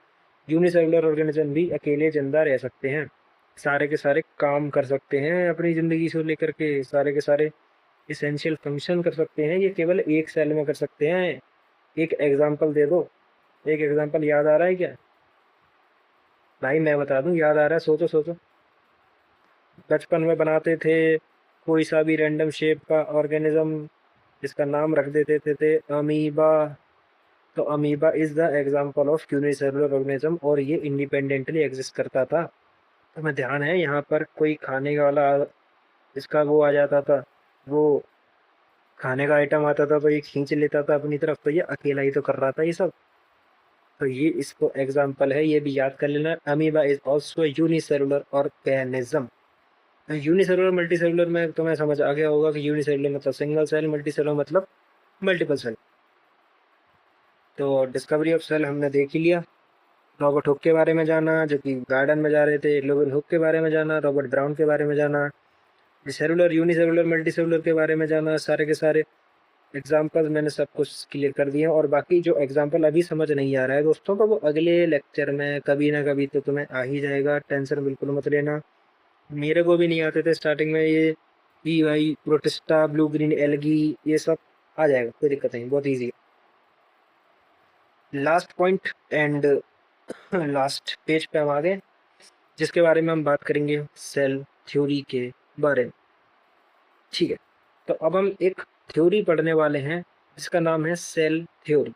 यूनिसेलुलर ऑर्गेनिज्म भी अकेले जिंदा रह सकते हैं, सारे के सारे काम कर सकते हैं अपनी ज़िंदगी से लेकर के, सारे के सारे इसेंशियल फंक्शन कर सकते हैं, ये केवल एक सेल में कर सकते हैं। एक एग्जांपल दे दो, एक एग्जांपल याद आ रहा है क्या भाई? मैं बता दूं, याद आ रहा है, सोचो सोचो। बचपन में बनाते थे कोई सा भी रैंडम शेप का ऑर्गेनिज्म, जिसका नाम रख देते थे अमीबा। तो amoeba is the example of unicellular organism, और ये इंडिपेंडेंटली एग्जिस्ट करता था। तो मैं ध्यान है यहाँ पर कोई खाने का वाला इसका वो आ जाता था, वो खाने का आइटम आता था तो ये खींच लेता था अपनी तरफ, तो ये अकेला ही तो कर रहा था ये सब। तो ये इसको एग्जांपल है, ये भी याद कर लेना। Amoeba is also unicellular organism. Unicellular multi cellular में तुम्हें समझ आ गया होगा कि यूनिसेलुलर मतलब सिंगल सेल, मल्टी सेलुलर मतलब मल्टीपल सेल। तो डिस्कवरी ऑफ सेल हमने देख ही लिया। रॉबर्ट हुक के बारे में जाना, जो कि गार्डन में जा रहे थे, रॉबर्ट हुक के बारे में जाना, रॉबर्ट ब्राउन के बारे में जाना, सेलुलर यूनिसेलुलर मल्टी सेलुलर के बारे में जाना, सारे के सारे एग्जाम्पल मैंने सब कुछ क्लियर कर दिए हैं। और बाकी जो एग्जाम्पल अभी समझ नहीं आ रहा है दोस्तों, तो वो अगले लेक्चर में कभी ना कभी तो तुम्हें आ ही जाएगा, टेंशन बिल्कुल मत लेना। मेरे को भी नहीं आते थे स्टार्टिंग में ये, कि भाई प्रोटिस्टा, ब्लू ग्रीन एल्गी, ये सब आ जाएगा, कोई दिक्कत नहीं, बहुत ईजी है। Last point and last page पे हम आ गए, जिसके बारे में हम बात करेंगे सेल थ्योरी के बारे में, ठीक है। तो अब हम एक थ्योरी पढ़ने वाले हैं जिसका नाम है सेल थ्योरी।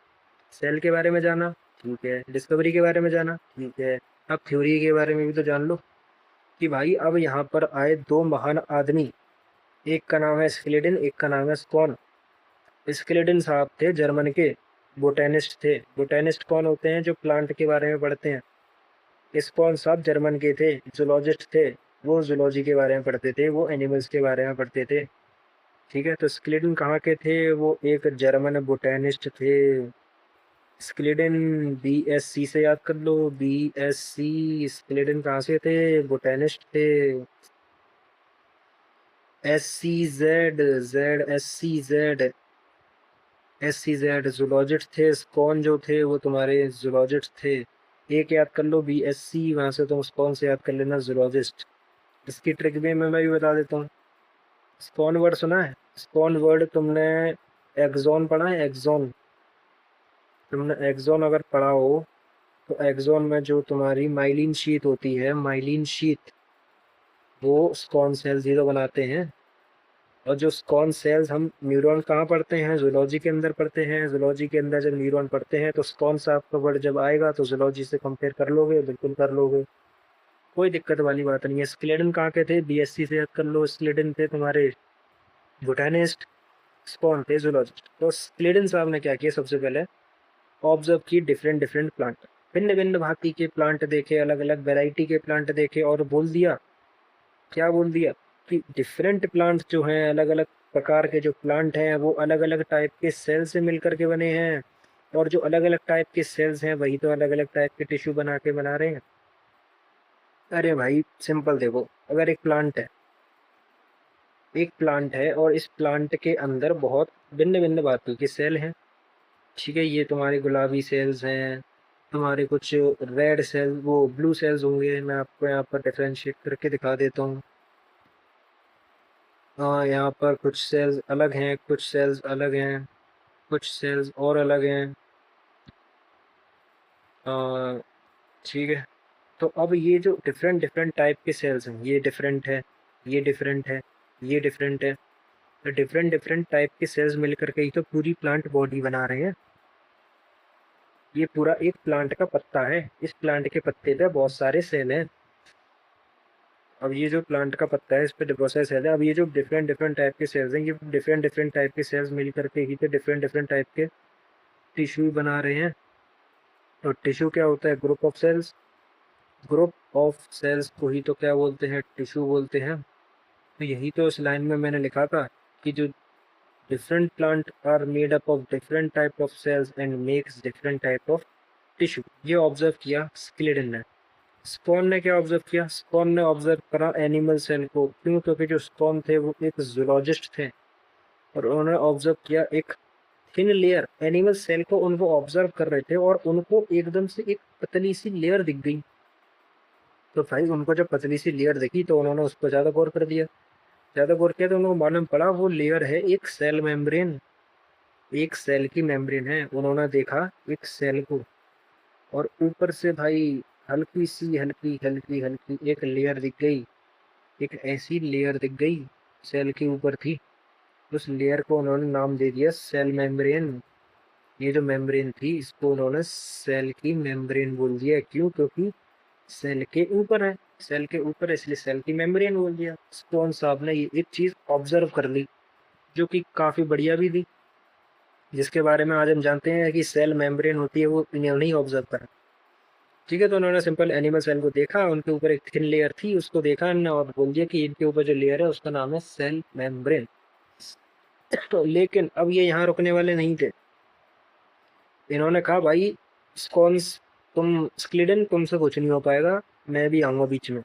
सेल के बारे में जाना, ठीक है, डिस्कवरी के बारे में जाना, ठीक है, अब थ्योरी के बारे में भी तो जान लो कि भाई अब यहाँ पर आए दो महान आदमी, एक का नाम है स्केलेटन, एक का नाम है स्कॉन। स्केलेटन साहब थे जर्मन के, बोटेनिस्ट थे। बोटेनिस्ट कौन होते हैं? जो प्लांट के बारे में पढ़ते हैं। स्कॉन साहब जर्मन के थे, जूलॉजिस्ट थे, वो जूलॉजी के बारे में पढ़ते थे, वो एनिमल्स के बारे में पढ़ते थे, ठीक है। तो स्केलेटन कहाँ के थे? वो एक जर्मन बोटेनिस्ट थे। स्केलेटन बीएससी से याद कर लो, बीएससी। स्केलेटन कहाँ से थे? बोटेनिस्ट थे। एस सी जेड जूलॉजिस्ट थे। स्कॉन जो थे वो तुम्हारे जूलॉजिस्ट थे। एक याद कर लो BSc, वहाँ से तुम स्पॉन से याद कर लेना जूलॉजिस्ट। इसकी ट्रिक भी मैं भी बता देता हूँ। स्पॉन वर्ड सुना है? स्पॉन वर्ड तुमने एक्सॉन पढ़ा है? एक्सॉन, तुमने एक्सॉन अगर पढ़ा हो तो एक्सॉन में जो तुम्हारी माइलिन शीट होती है, माइलिन शीट, वो स्पॉन सेल्स ही तो बनाते हैं। और जो स्कॉन सेल्स हम न्यूरॉन कहाँ पढ़ते हैं? जूलॉजी के अंदर पढ़ते हैं। जूलॉजी के अंदर जब न्यूरॉन पढ़ते हैं तो स्कॉन सा आपका वर्ड जब आएगा तो जूलॉजी से कंपेयर कर लोगे, बिल्कुल कर लोगे, कोई दिक्कत वाली बात नहीं है। स्क्लेडन कहाँ के थे? BSc से याद कर लो। स्क्लेडन थे तुम्हारे बोटानिस्ट, स्पॉन थे जूलॉजिस्ट। तो स्क्लेडन साहब ने क्या किया, सबसे पहले ऑब्जर्व की डिफरेंट डिफरेंट प्लांट, भिन्न भिन्न भांति के प्लांट देखे, अलग अलग वैरायटी के प्लांट देखे, और बोल दिया, क्या बोल दिया कि डिफरेंट प्लांट जो हैं, अलग अलग प्रकार के जो प्लांट हैं, वो अलग अलग टाइप के सेल से मिलकर के बने हैं। और जो अलग अलग टाइप के सेल्स हैं वही तो अलग अलग टाइप के टिश्यू बना रहे हैं। अरे भाई सिंपल देखो, अगर एक प्लांट है, एक प्लांट है और इस प्लांट के अंदर बहुत भिन्न भिन्न भांति के सेल हैं, ठीक है, ये तुम्हारे गुलाबी सेल्स हैं, तुम्हारे कुछ रेड सेल, वो ब्लू सेल्स होंगे, मैं आपको यहाँ पर डिफ्रेंशिएट करके दिखा देता हूँ। हाँ, यहाँ पर कुछ सेल्स अलग हैं, कुछ सेल्स अलग हैं, कुछ सेल्स और अलग हैं। ठीक है, तो अब ये जो डिफरेंट डिफरेंट टाइप के सेल्स हैं, ये डिफरेंट है, ये डिफरेंट है, ये डिफरेंट है, तो डिफरेंट डिफरेंट टाइप के सेल्स मिलकर के ही तो पूरी प्लांट बॉडी बना रहे हैं। ये पूरा एक प्लांट का पत्ता है, इस प्लांट के पत्ते पे बहुत सारे सेल हैं। अब ये जो प्लांट का पत्ता है, इस पे बहुत सारे सेल हैं। अब ये जो डिफरेंट डिफरेंट टाइप के सेल्स हैं, ये डिफरेंट डिफरेंट टाइप के सेल्स मिल करके ही तो डिफरेंट डिफरेंट टाइप के टिश्यू बना रहे हैं। तो टिश्यू क्या होता है? Group of cells. Group of cells को ही तो क्या बोलते हैं? टिश्यू बोलते हैं। तो यही तो इस लाइन में मैंने लिखा था कि जो different plant are made up of different type of cells and makes different type of tissue. ये ऑब्जर्व किया स्किलेडन ने। स्पॉन ने क्या ऑब्जर्व किया? स्पॉन ने ऑब्जर्व करा एनिमल सेल को। क्यों? क्योंकि जो स्पॉन थे वो एक जूलॉजिस्ट थे और उन्होंने ऑब्जर्व किया एक थिन लेयर एनिमल सेल को, उनको ऑब्जर्व कर रहे थे और उनको एकदम से एक पतली सी लेयर दिख गई। तो भाई उनको जब पतली सी लेयर दिखी तो उन्होंने उस पर ज़्यादा गौर कर दिया। ज़्यादा गौर किया तो उनको मालूम पड़ा वो लेयर है एक सेल मेम्ब्रेन, एक सेल की मेम्ब्रेन है। उन्होंने देखा एक सेल को और ऊपर से भाई हल्की सी हल्की हल्की हल्की एक लेयर दिख गई, एक ऐसी लेयर दिख गई सेल के ऊपर थी। उस लेयर को उन्होंने नाम दे दिया सेल मेम्ब्रेन। ये जो मेम्ब्रेन थी इसको उन्होंने सेल की मेम्ब्रेन बोल दिया। क्यों? क्योंकि सेल के ऊपर है, सेल के ऊपर है, इसलिए सेल की मेम्ब्रेन बोल दिया। स्टोन साहब ने ये एक चीज ऑब्जर्व कर ली जो कि काफी बढ़िया भी थी, जिसके बारे में आज हम जानते हैं कि सेल मेम्ब्रेन होती है, वो इन्होंने ही ऑब्जर्व करा। ठीक है, तो उन्होंने सिंपल एनिमल सेल को देखा, उनके ऊपर एक थिन लेयर थी, उसको देखा और बोल दिया कि इनके ऊपर जो लेयर है उसका नाम है सेल मेम्ब्रेन। तो लेकिन अब ये यहाँ रुकने वाले नहीं थे। इन्होंने कहा भाई स्कॉन्स, तुम स्क्लिडन, तुमसे कुछ नहीं हो पाएगा, मैं भी आऊँगा बीच में।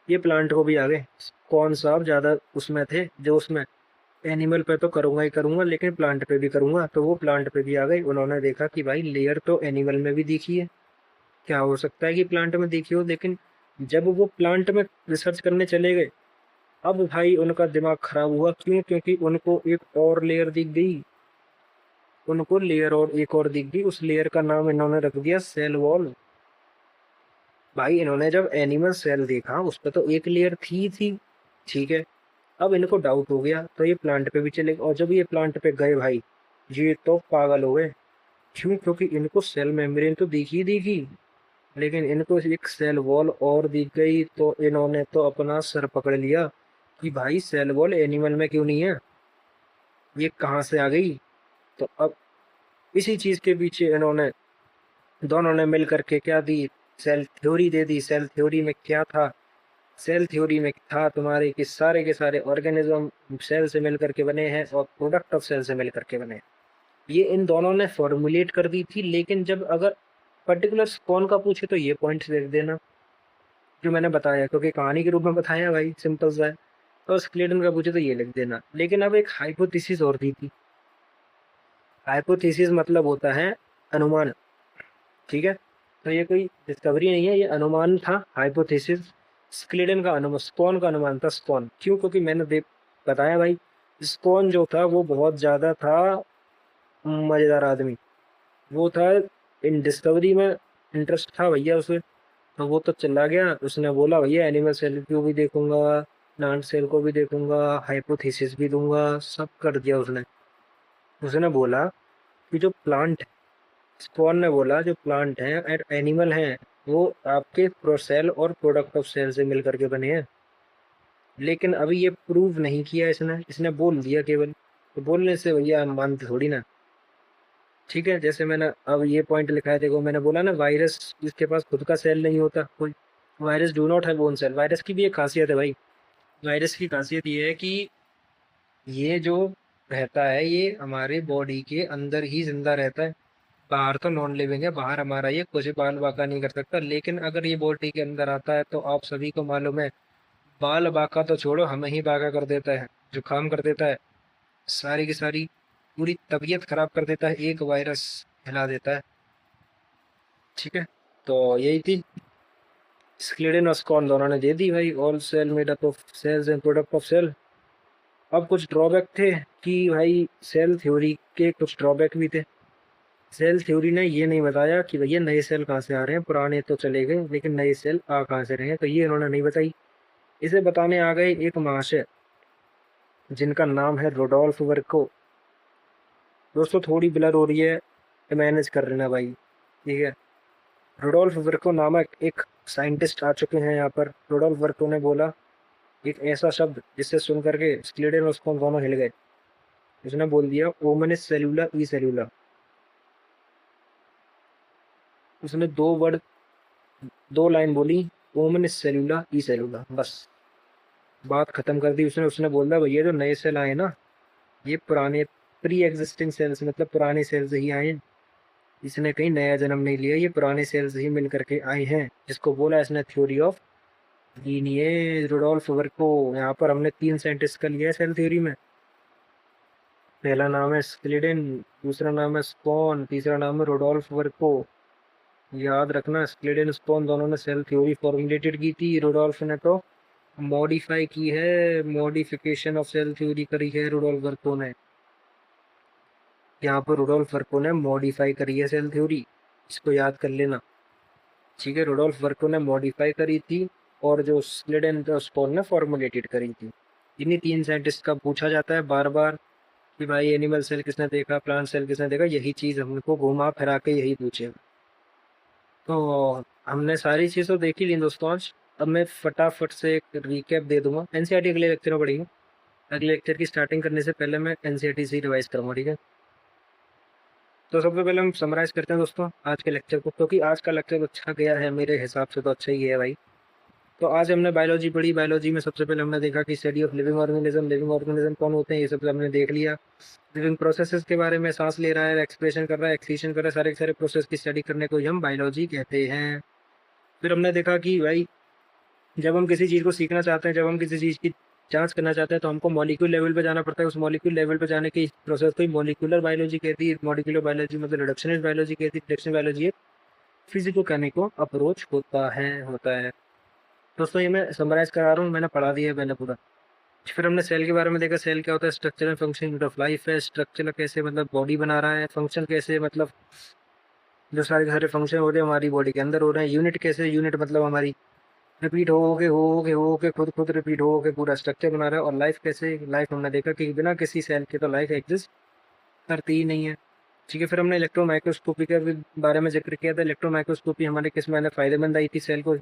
ये प्लांट को भी आ गए। कौन साहब ज़्यादा उसमें थे, जो उसमें एनिमल पे तो करूँगा ही करूँगा लेकिन प्लांट पे भी करूँगा। तो वो प्लांट पे भी आ गए। उन्होंने देखा कि भाई लेयर तो एनिमल में भी दिखी है, क्या हो सकता है कि प्लांट में दिखी हो। लेकिन जब वो प्लांट में रिसर्च करने चले गए, अब भाई उनका दिमाग खराब हुआ। क्यों? क्योंकि उनको एक और लेयर दिख गई, उनको लेयर और एक और दिख गई। उस लेयर का नाम इन्होंने रख दिया सेल वॉल। भाई इन्होंने जब एनिमल सेल देखा उस पर तो एक लेयर थी, ठीक है। अब इनको डाउट हो गया तो ये प्लांट पे भी चले गए, और जब ये प्लांट पे गए भाई ये तो पागल हो गए। क्यों? क्योंकि इनको सेल मेम्ब्रेन तो दिखी लेकिन इनको एक सेल वॉल और दिख गई। तो इन्होंने तो अपना सर पकड़ लिया कि भाई सेल वॉल एनिमल में क्यों नहीं है, ये कहाँ से आ गई। तो अब इसी चीज के पीछे इन्होंने, दोनों ने मिल करके क्या दी, सेल थ्योरी दे दी। सेल थ्योरी में क्या था? सेल थ्योरी में था तुम्हारे कि सारे के सारे ऑर्गेनिज्म सेल से मिलकर के बने हैं और प्रोडक्ट ऑफ सेल से मिलकर के बने हैं। ये इन दोनों ने फॉर्मुलेट कर दी थी। लेकिन जब अगर पर्टिकुलर कौन का पूछे तो ये पॉइंट्स लिख देना जो मैंने बताया, क्योंकि कहानी के रूप में बताया भाई, सिंपल सा है। और स्क्लेडन का पूछे तो ये लिख देना। लेकिन अब एक हाइपोथेसिस और दी थी। हाइपोथेसिस मतलब होता है अनुमान, ठीक है। तो ये कोई डिस्कवरी नहीं है, ये अनुमान था, हाइपोथेसिस। स्क्लेडन का अनुमान, स्पॉन का अनुमान था। स्पॉन क्यों? क्योंकि मैंने देख बताया भाई, स्पॉन जो था वो बहुत ज़्यादा था मज़ेदार आदमी। वो था इन डिस्कवरी में इंटरेस्ट था भैया उसे। तो वो तो चला गया, उसने बोला भैया एनिमल सेल को भी देखूंगा, प्लांट सेल को भी देखूंगा, हाइपोथेसिस भी दूंगा, सब कर दिया उसने। उसने बोला कि जो प्लांट, स्पॉन ने बोला जो प्लांट है एंड एनिमल हैं वो आपके प्रोसेल और प्रोडक्ट ऑफ सेल से मिल करके बने हैं। लेकिन अभी ये प्रूव नहीं किया इसने, इसने बोल दिया केवल। तो बोलने से भैया हम मानते थोड़ी ना। ठीक है, जैसे मैंने अब ये पॉइंट लिखा है, देखो मैंने बोला ना वायरस इसके पास खुद का सेल नहीं होता कोई। Virus do not have own cell. Virus की भी एक खासियत है भाई। वायरस की खासियत ये है कि ये जो रहता है ये हमारे बॉडी के अंदर ही जिंदा रहता है। बाहर तो नॉन लिविंग है, बाहर हमारा ये कुछ बाल बाका नहीं कर सकता। लेकिन अगर ये बॉडी के अंदर आता है तो आप सभी को मालूम है, बाल बाका तो छोड़ो, हमें ही बाका कर देता है, जुकाम कर देता है, सारी की सारी पूरी तबीयत खराब कर देता है, एक वायरस हिला देता है। ठीक है, तो यही थी। स्क्लेडन और स्कॉन दोनों ने दे दी भाई, all cell made up of cells and product of cell. अब कुछ ड्रॉबैक थे कि भाई सेल थ्योरी के कुछ ड्रॉबैक भी थे। सेल थ्योरी ने ये नहीं बताया कि भैया नए सेल कहाँ से आ रहे हैं, पुराने तो चले गए लेकिन नए सेल आ कहाँ से रहे हैं, तो ये इन्होंने नहीं बताई। इसे बताने आ गए एक महाशय जिनका नाम है रोडोल्फ वर्को। दोस्तों थोड़ी ब्लर हो रही है, मैनेज कर लेना भाई, ठीक है। रोडोल्फ वर्को नामक एक साइंटिस्ट आ चुके हैं यहाँ पर। रोडोल्फ वर्को ने बोला एक ऐसा शब्द जिससे सुन करके स्क्लेडन और स्पोन दोनों हिल गए। उसने बोल दिया ओमनिस सेलुला ई सेलुला। उसने दो वर्ड, दो लाइन बोली, ओमनिस सेलुला ई सेलुला, बस बात खत्म कर दी उसने। उसने बोल दिया भैया जो नए सेल आए ना, ये पुराने प्री एग्जिस्टिंग सेल्स, मतलब पुराने सेल्स ही आए हैं। इसने कहीं नया जन्म नहीं लिया, ये पुराने सेल्स ही मिल करके आए हैं, जिसको बोला इसने theory of lineage, Rudolf Virchow. यहाँ पर हमने तीन साइंटिस्ट का लिया है सेल थ्योरी में। पहला नाम है स्क्लिडन, दूसरा नाम है स्पॉन, तीसरा नाम है रुडोल्फ वर्को। याद रखना, स्क्लिडन स्पॉन दोनों ने सेल थ्योरी फॉर्मुलेटेड की थी, रुडोल्फ ने तो मॉडिफाई की है, मॉडिफिकेशन ऑफ सेल थ्योरी करी है रुडोल्फ वर्को ने। यहाँ पर रुडोल्फ वर्को ने मॉडिफाई करी है सेल थ्योरी, इसको याद कर लेना। ठीक है, रुडोल्फ वर्को ने मॉडिफाई करी थी और जो स्क्लिडन स्पॉन ने फॉर्मुलेटेड करी थी। इन्हीं तीन साइंटिस्ट का पूछा जाता है बार बार कि भाई एनिमल सेल किसने देखा, प्लांट सेल किसने देखा, यही चीज़ हमको घुमा फिरा के यही पूछेगा। तो हमने सारी चीज़ तो देख ही ली दोस्तों आज। अब मैं फटाफट से एक रिकैप दे दूंगा। एनसीईआरटी अगले लेक्चर में पढ़ेंगे। अगले लेक्चर की स्टार्टिंग करने से पहले मैं एनसीईआरटी से रिवाइज करूँगा, ठीक है। तो सबसे पहले हम समराइज करते हैं दोस्तों आज के लेक्चर को, क्योंकि आज का लेक्चर अच्छा गया है मेरे हिसाब से, तो अच्छा ही है भाई। तो आज हमने बायोलॉजी पढ़ी। बायोलॉजी में सबसे पहले हमने देखा कि study of living organism, living organism कौन होते हैं, ये सब हमने देख लिया। लिविंग प्रोसेसेस के बारे में, सांस ले रहा है, एक्सप्रेशन कर रहा है, एक्सक्रीशन कर रहा है, सारे के सारे प्रोसेस की स्टडी करने को ही हम बायोलॉजी कहते हैं। फिर हमने देखा कि भाई जब हम किसी चीज़ को सीखना चाहते हैं, जब हम किसी चीज़ की जांच करना चाहते हैं, तो हमको मॉलिक्यूल लेवल पे जाना पड़ता है। उस मॉलिक्यूल लेवल पे जाने की प्रोसेस को ही मॉलिक्यूलर बायोलॉजी कहती है। मॉलिक्यूलर बायोलॉजी मतलब रिडक्शनिस्ट बायोलॉजी कहती है। रिडक्शन बायोलॉजी एक फिजिको केमिको अप्रोच होता है। दोस्तों ये मैं समराइज करा रहा हूँ, मैंने पढ़ा दिया है पहले पूरा। फिर हमने सेल के बारे में देखा, सेल क्या होता है, structure and function of life है। स्ट्रक्चर कैसे मतलब बॉडी बना रहा है, फंक्शन कैसे मतलब जो सारे के सारे फंक्शन हो रहे हैं हमारी बॉडी के अंदर हो रहे हैं। यूनिट कैसे, यूनिट मतलब हमारी रिपीट हो के खुद खुद रिपीट हो के पूरा स्ट्रक्चर बना रहा है। और लाइफ कैसे, लाइफ हमने देखा कि बिना किसी सेल के तो लाइफ एग्जिस्ट करती ही नहीं है। ठीक है, फिर हमने इलेक्ट्रो माइक्रोस्कोपी के भी बारे में जिक्र किया था। इलेक्ट्रो माइक्रोस्कोपी हमारे किस में फायदेमंद आई थी, सेल को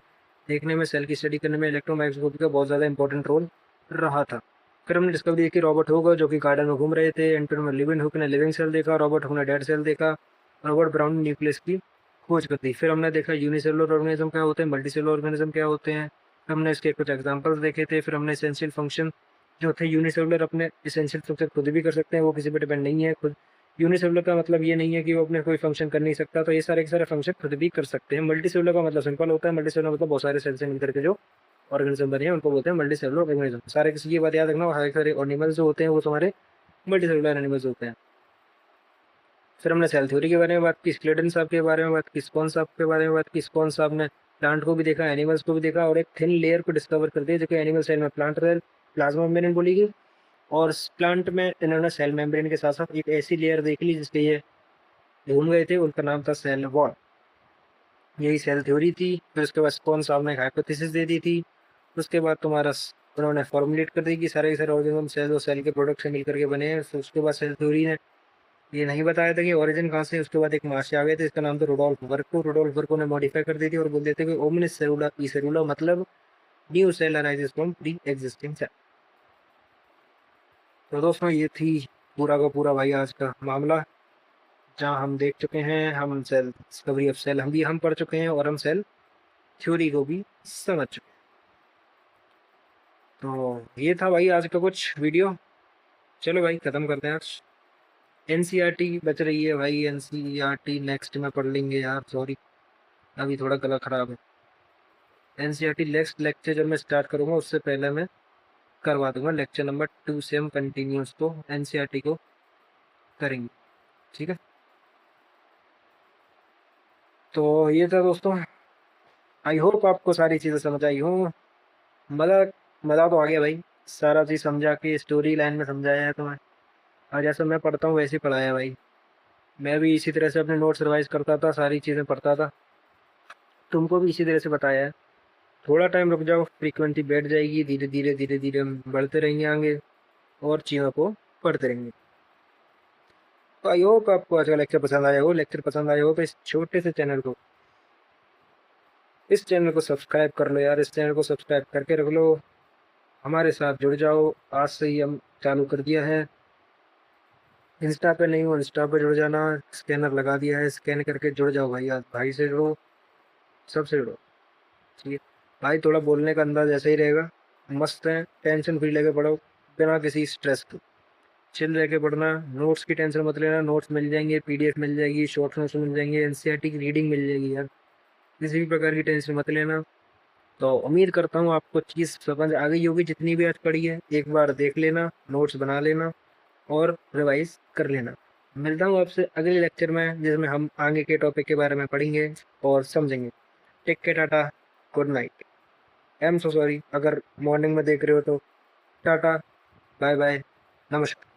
देखने में, सेल की स्टडी करने में इलेक्ट्रो माइक्रोस्कोपी का बहुत ज़्यादा इंपॉर्टेंट रोल रहा था। फिर हमने डिस्कवरी देखी रॉबर्ट हुक जो कि गार्डन में घूम रहे थे, एंड फिर हमने लिविंग हुक ने लिविंग सेल देखा, रॉबर्ट हुक ने डेड सेल देखा, रॉबर्ट ब्राउन ने न्यूक्लियस की खोज कर दी। फिर हमने देखा यूनिसेलुलर ऑर्गेनिज्म क्या होते हैं, मल्टीसेलुलर ऑर्गेनिज्म क्या होते हैं, हमने इसके कुछ एग्जांपल्स देखे थे। फिर हमने एसेंशियल फंक्शन जो थे, यूनिसेलुलर अपने एसेंशियल फंक्शन खुद भी कर सकते हैं, वो किसी पर डिपेंड नहीं है। खुद यूनिसेलुलर का मतलब ये नहीं है कि वो अपने कोई फंक्शन कर नहीं सकता, तो ये सारे के सारे फंक्शन खुद भी कर सकते हैं। मल्टीसेलुलर का मतलब सिंपल होता है, मल्टीसेलुलर मतलब बहुत सारे सेल से मिलकर के जो ऑर्गेनिज्म बने हैं उनको बोलते हैं मल्टीसेलुलर ऑर्गेनिज्म। सारे किसी की बात याद रखना, सारे एनिमल्स जो होते हैं वो तुम्हारे मल्टीसेलुलर एनिमल्स होते हैं। फिर हमने सेल थ्योरी के बारे में बात की, स्क्लेटन साहब के बारे में बात की, स्कोन साहब के बारे में बात की। स्कोन साहब ने प्लांट को भी देखा, एनिमल्स को भी देखा, और एक थिन लेयर को डिस्कवर कर दिया जो कि एनिमल सेल में प्लांट प्लाज्मा मेम्ब्रेन बोली गई, और प्लांट में इन्होंने सेल मेम्ब्रेन के साथ साथ एक ऐसी लेयर देख ली जिसके ये ढूंढ गए थे, उनका नाम था सेल वॉल। यही सेल थ्योरी थी। फिर उसके बाद स्कोन साहब ने हाइपोथेसिस दे दी थी। उसके बाद तुम्हारा उन्होंने फॉर्मुलेट कर दी कि सारे के सारे ऑर्गेनिज्म सेल और सेल के प्रोडक्ट से मिलकर के बने हैं। फिर उसके बाद सेल थ्योरी ने ये नहीं बताया था कि ओरिजिन कहाँ से है। उसके बाद एक महाशय आ गए थे, इसका नाम था रुडोल्फ वर्को। रुडोल्फ वर्को ने मॉडिफाई कर दी थी और बोल देते कि ओमिनिस सेलुला ई सेलुला, मतलब new cell arises from pre existing cell. तो दोस्तों ये थी पूरा का पूरा भाई आज का मामला, जहाँ हम देख चुके हैं, हम सेल डिस्कवरी ऑफ सेल हम पढ़ चुके हैं, और हम सेल थ्योरी को भी समझ चुके हैं। तो ये था भाई आज का कुछ वीडियो। चलो भाई ख़त्म करते हैं आज। एनसीईआरटी बच रही है भाई, एनसीईआरटी नेक्स्ट में पढ़ लेंगे यार, सॉरी अभी थोड़ा गला ख़राब है। एनसीईआरटी नेक्स्ट लेक्चर जब मैं स्टार्ट करूँगा उससे पहले मैं करवा दूंगा लेक्चर नंबर 2 से हम कंटिन्यूस को एनसीईआरटी को करेंगे, ठीक है। तो ये था दोस्तों, आई होप आपको सारी चीज़ें समझ आई हो। मज़ा मज़ा तो आ गया भाई, सारा चीज़ समझा के स्टोरी लाइन में समझाया है तुम्हें, और जैसा मैं पढ़ता हूँ वैसे ही पढ़ाया भाई। मैं भी इसी तरह से अपने नोट्स रिवाइज करता था, सारी चीज़ें पढ़ता था, तुमको भी इसी तरह से बताया है। थोड़ा टाइम रुक जाओ, फ्रीक्वेंसी बैठ जाएगी, धीरे धीरे धीरे धीरे हम बढ़ते रहेंगे आगे और चीज़ों को पढ़ते रहेंगे। तो आई होप आपको आज का लेक्चर पसंद आया हो। लेक्चर पसंद आया हो तो इस चैनल को सब्सक्राइब कर लो यार, इस चैनल को सब्सक्राइब करके रख लो, हमारे साथ जुड़ जाओ। आज से ही हम चालू कर दिया है। इंस्टा पे नहीं हो, इंस्टा पे जुड़ जाना, स्कैनर लगा दिया है, स्कैन करके जुड़ जाओ भाई। आज भाई से जुड़ो, सबसे जुड़ो, ठीक है भाई। थोड़ा बोलने का अंदाज ऐसा ही रहेगा, मस्त है, टेंशन फ्री लेके पढ़ो, बिना किसी स्ट्रेस के चिल रह के पढ़ना। नोट्स की टेंशन मत लेना, नोट्स मिल जाएंगे, पीडीएफ मिल जाएगी, शॉर्ट नोट्स मिल जाएंगे, एनसीईआरटी की रीडिंग मिल जाएगी यार, किसी भी प्रकार की टेंशन मत लेना। तो उम्मीद करता हूँ आपको चीज़ समझ आ गई होगी, जितनी भी आज पढ़ी है एक बार देख लेना, नोट्स बना लेना और रिवाइज कर लेना। मिलता हूँ आपसे अगले लेक्चर में, जिसमें हम आगे के टॉपिक के बारे में पढ़ेंगे और समझेंगे। टेक के, Tata, good night. I am so sorry अगर मॉर्निंग में देख रहे हो तो। टाटा, बाय बाय, नमस्कार।